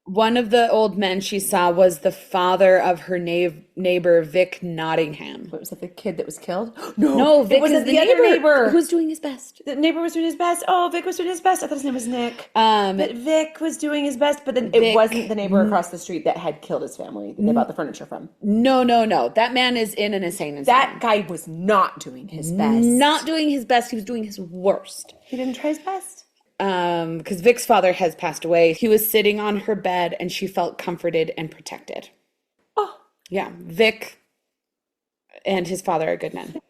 One of the old men she saw was the father of her neighbor, Vic Nottingham. What was that, the kid that was killed? No, Vic was the other neighbor who was doing his best. The neighbor was doing his best. Oh, Vic was doing his best. I thought his name was Nick. But Vic was doing his best, but then it wasn't the neighbor across the street that had killed his family that they bought the furniture from. No. That man is in an insane asylum. That guy was not doing his best. Not doing his best. He was doing his worst. He didn't try his best? Because Vic's father has passed away. He was sitting on her bed and she felt comforted and protected. Oh. Yeah, Vic and his father are good men.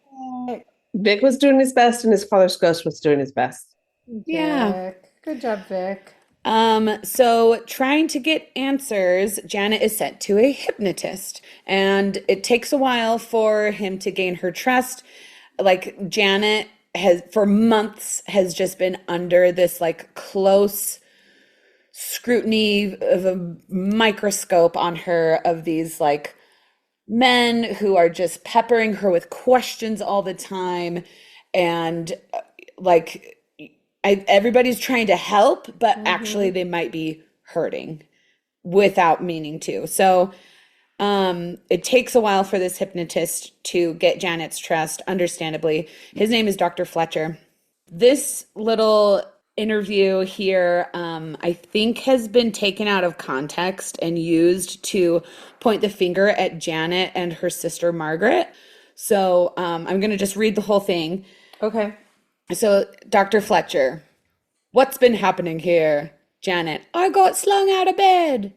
Vic was doing his best, and his father's ghost was doing his best. Yeah. Vic. Good job, Vic. So trying to get answers, Janet is sent to a hypnotist, and it takes a while for him to gain her trust. Like Janet has for months has just been under this like close scrutiny of a microscope on her of these like men who are just peppering her with questions all the time, and like everybody's trying to help, but actually they might be hurting without meaning to. So it takes a while for this hypnotist to get Janet's trust, understandably. His name is Dr. Fletcher. This little interview here, I think has been taken out of context and used to point the finger at Janet and her sister Margaret. So I'm going to just read the whole thing. Okay. So, Dr. Fletcher, what's been happening here? Janet, I got slung out of bed.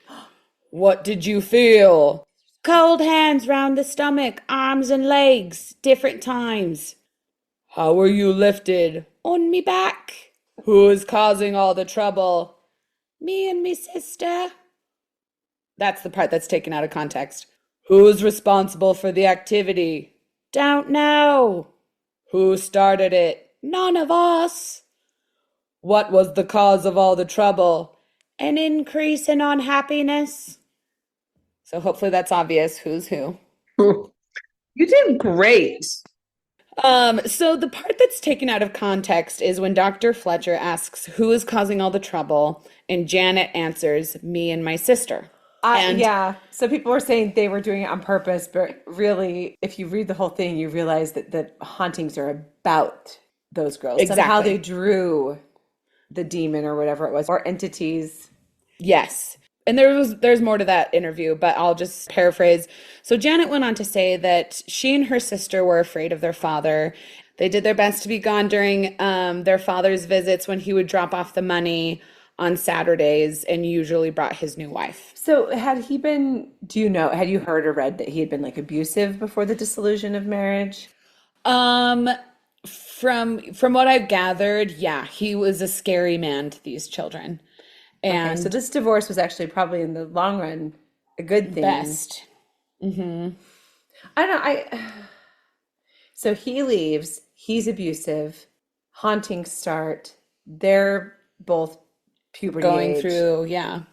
What did you feel? Cold hands round the stomach, arms and legs, different times. How were you lifted? On me back. Who is causing all the trouble? Me and me sister. That's the part that's taken out of context. Who's responsible for the activity? Don't know. Who started it? None of us. What was the cause of all the trouble? An increase in unhappiness. So hopefully that's obvious who's who. You did great. So the part that's taken out of context is when Dr. Fletcher asks who is causing all the trouble, and Janet answers, me and my sister. Yeah. So people were saying they were doing it on purpose, but really, if you read the whole thing, you realize that hauntings are about those girls. Exactly. Somehow they drew the demon or whatever it was, or entities. Yes. And there's more to that interview, but I'll just paraphrase. So Janet went on to say that she and her sister were afraid of their father. They did their best to be gone during their father's visits when he would drop off the money on Saturdays and usually brought his new wife. So had he been, had you heard or read that he had been like abusive before the dissolution of marriage? From what I've gathered, yeah, he was a scary man to these children. And so this divorce was actually probably in the long run a good thing. Best. I don't know. So he leaves. He's abusive. Hauntings start. They're both puberty Going age. through, yeah.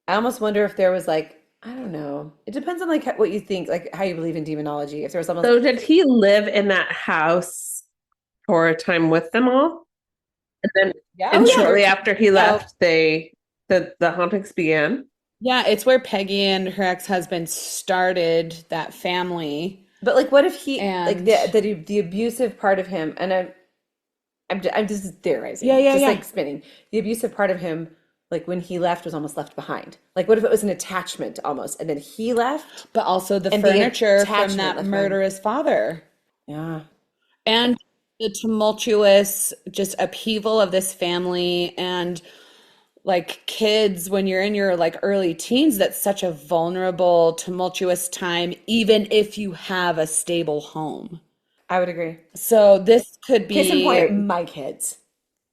I almost wonder if there was like, I don't know. It depends on like what you think, like how you believe in demonology. If there was almost. So did he live in that house for a time with them all? And then shortly after he left, the hauntings began. Yeah, it's where Peggy and her ex-husband started that family. But like, what if he like the abusive part of him? And I'm just theorizing. Like spinning. The abusive part of him, like when he left, was almost left behind. Like, what if it was an attachment almost, and then he left? But also the furniture from that murderous father. Yeah. And the tumultuous just upheaval of this family, and like kids when you're in your like early teens, that's such a vulnerable, tumultuous time, even if you have a stable home. I would agree. So this could be case in point, my kids.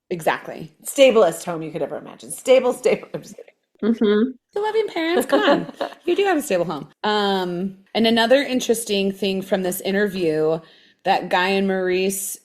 Exactly. Stablest home you could ever imagine. Stable. I'm just kidding. Mm-hmm. The loving parents, come on. You do have a stable home. And another interesting thing from this interview that Guy and Maurice,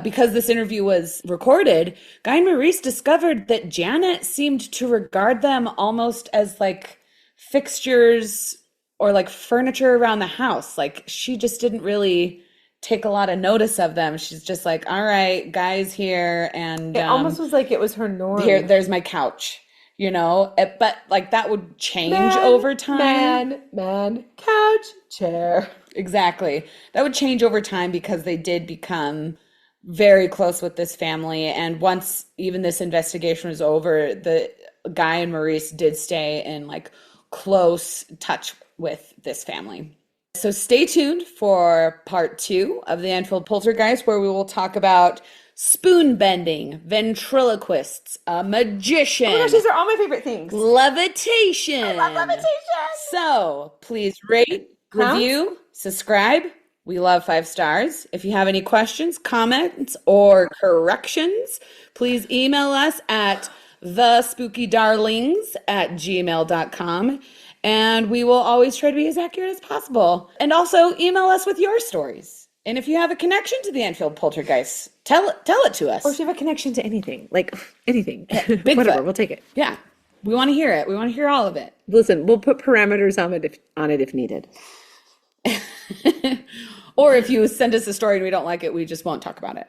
because this interview was recorded, Guy and Maurice discovered that Janet seemed to regard them almost as like fixtures or like furniture around the house. Like she just didn't really take a lot of notice of them. She's just like, all right, Guy's here. And it almost was like it was her norm. There's my couch. But like that would change over time. Man, couch, chair. Exactly. That would change over time because they did become very close with this family. And once even this investigation was over, the Guy and Maurice did stay in like close touch with this family. So stay tuned for part 2 of the Enfield Poltergeist, where we will talk about spoon bending, ventriloquists, a magician. Oh my gosh, these are all my favorite things. Levitation. I love levitation. So please rate, review, subscribe. We love 5 stars. If you have any questions, comments, or corrections, please email us at thespookydarlings@gmail.com. And we will always try to be as accurate as possible. And also email us with your stories. And if you have a connection to the Enfield Poltergeist, tell it to us. Or if you have a connection to anything, like anything, Bigfoot. whatever, we'll take it. Yeah, we want to hear it. We want to hear all of it. Listen, we'll put parameters on it if needed. Or if you send us a story and we don't like it, we just won't talk about it.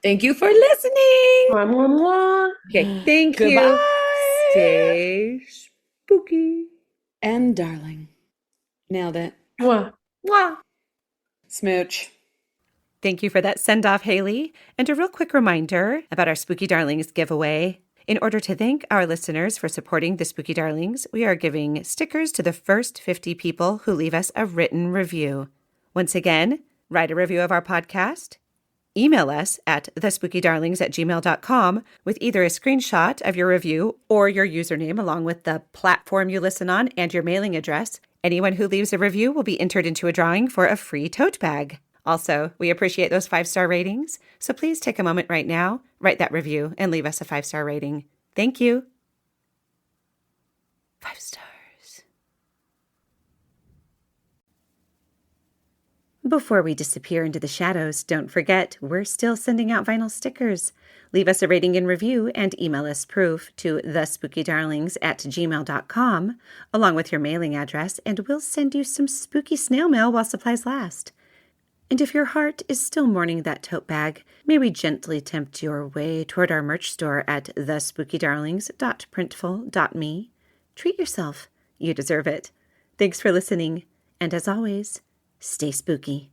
Thank you for listening. Mwah, mwah, mwah. Okay, thank Goodbye. you. Stay spooky. And darling. Nailed it. Mwah. Mwah. Smooch. Thank you for that send-off, Haley. And a real quick reminder about our Spooky Darlings giveaway. In order to thank our listeners for supporting the Spooky Darlings, we are giving stickers to the first 50 people who leave us a written review. Once again, write a review of our podcast. Email us at thespookydarlings@gmail.com with either a screenshot of your review or your username along with the platform you listen on and your mailing address. Anyone who leaves a review will be entered into a drawing for a free tote bag. Also, we appreciate those 5-star ratings, so please take a moment right now, write that review, and leave us a 5-star rating. Thank you. 5 stars. Before we disappear into the shadows, don't forget, we're still sending out vinyl stickers. Leave us a rating and review and email us proof to thespookydarlings@gmail.com along with your mailing address, and we'll send you some spooky snail mail while supplies last. And if your heart is still mourning that tote bag, may we gently tempt your way toward our merch store at thespookydarlings.printful.me. Treat yourself. You deserve it. Thanks for listening. And as always, stay spooky.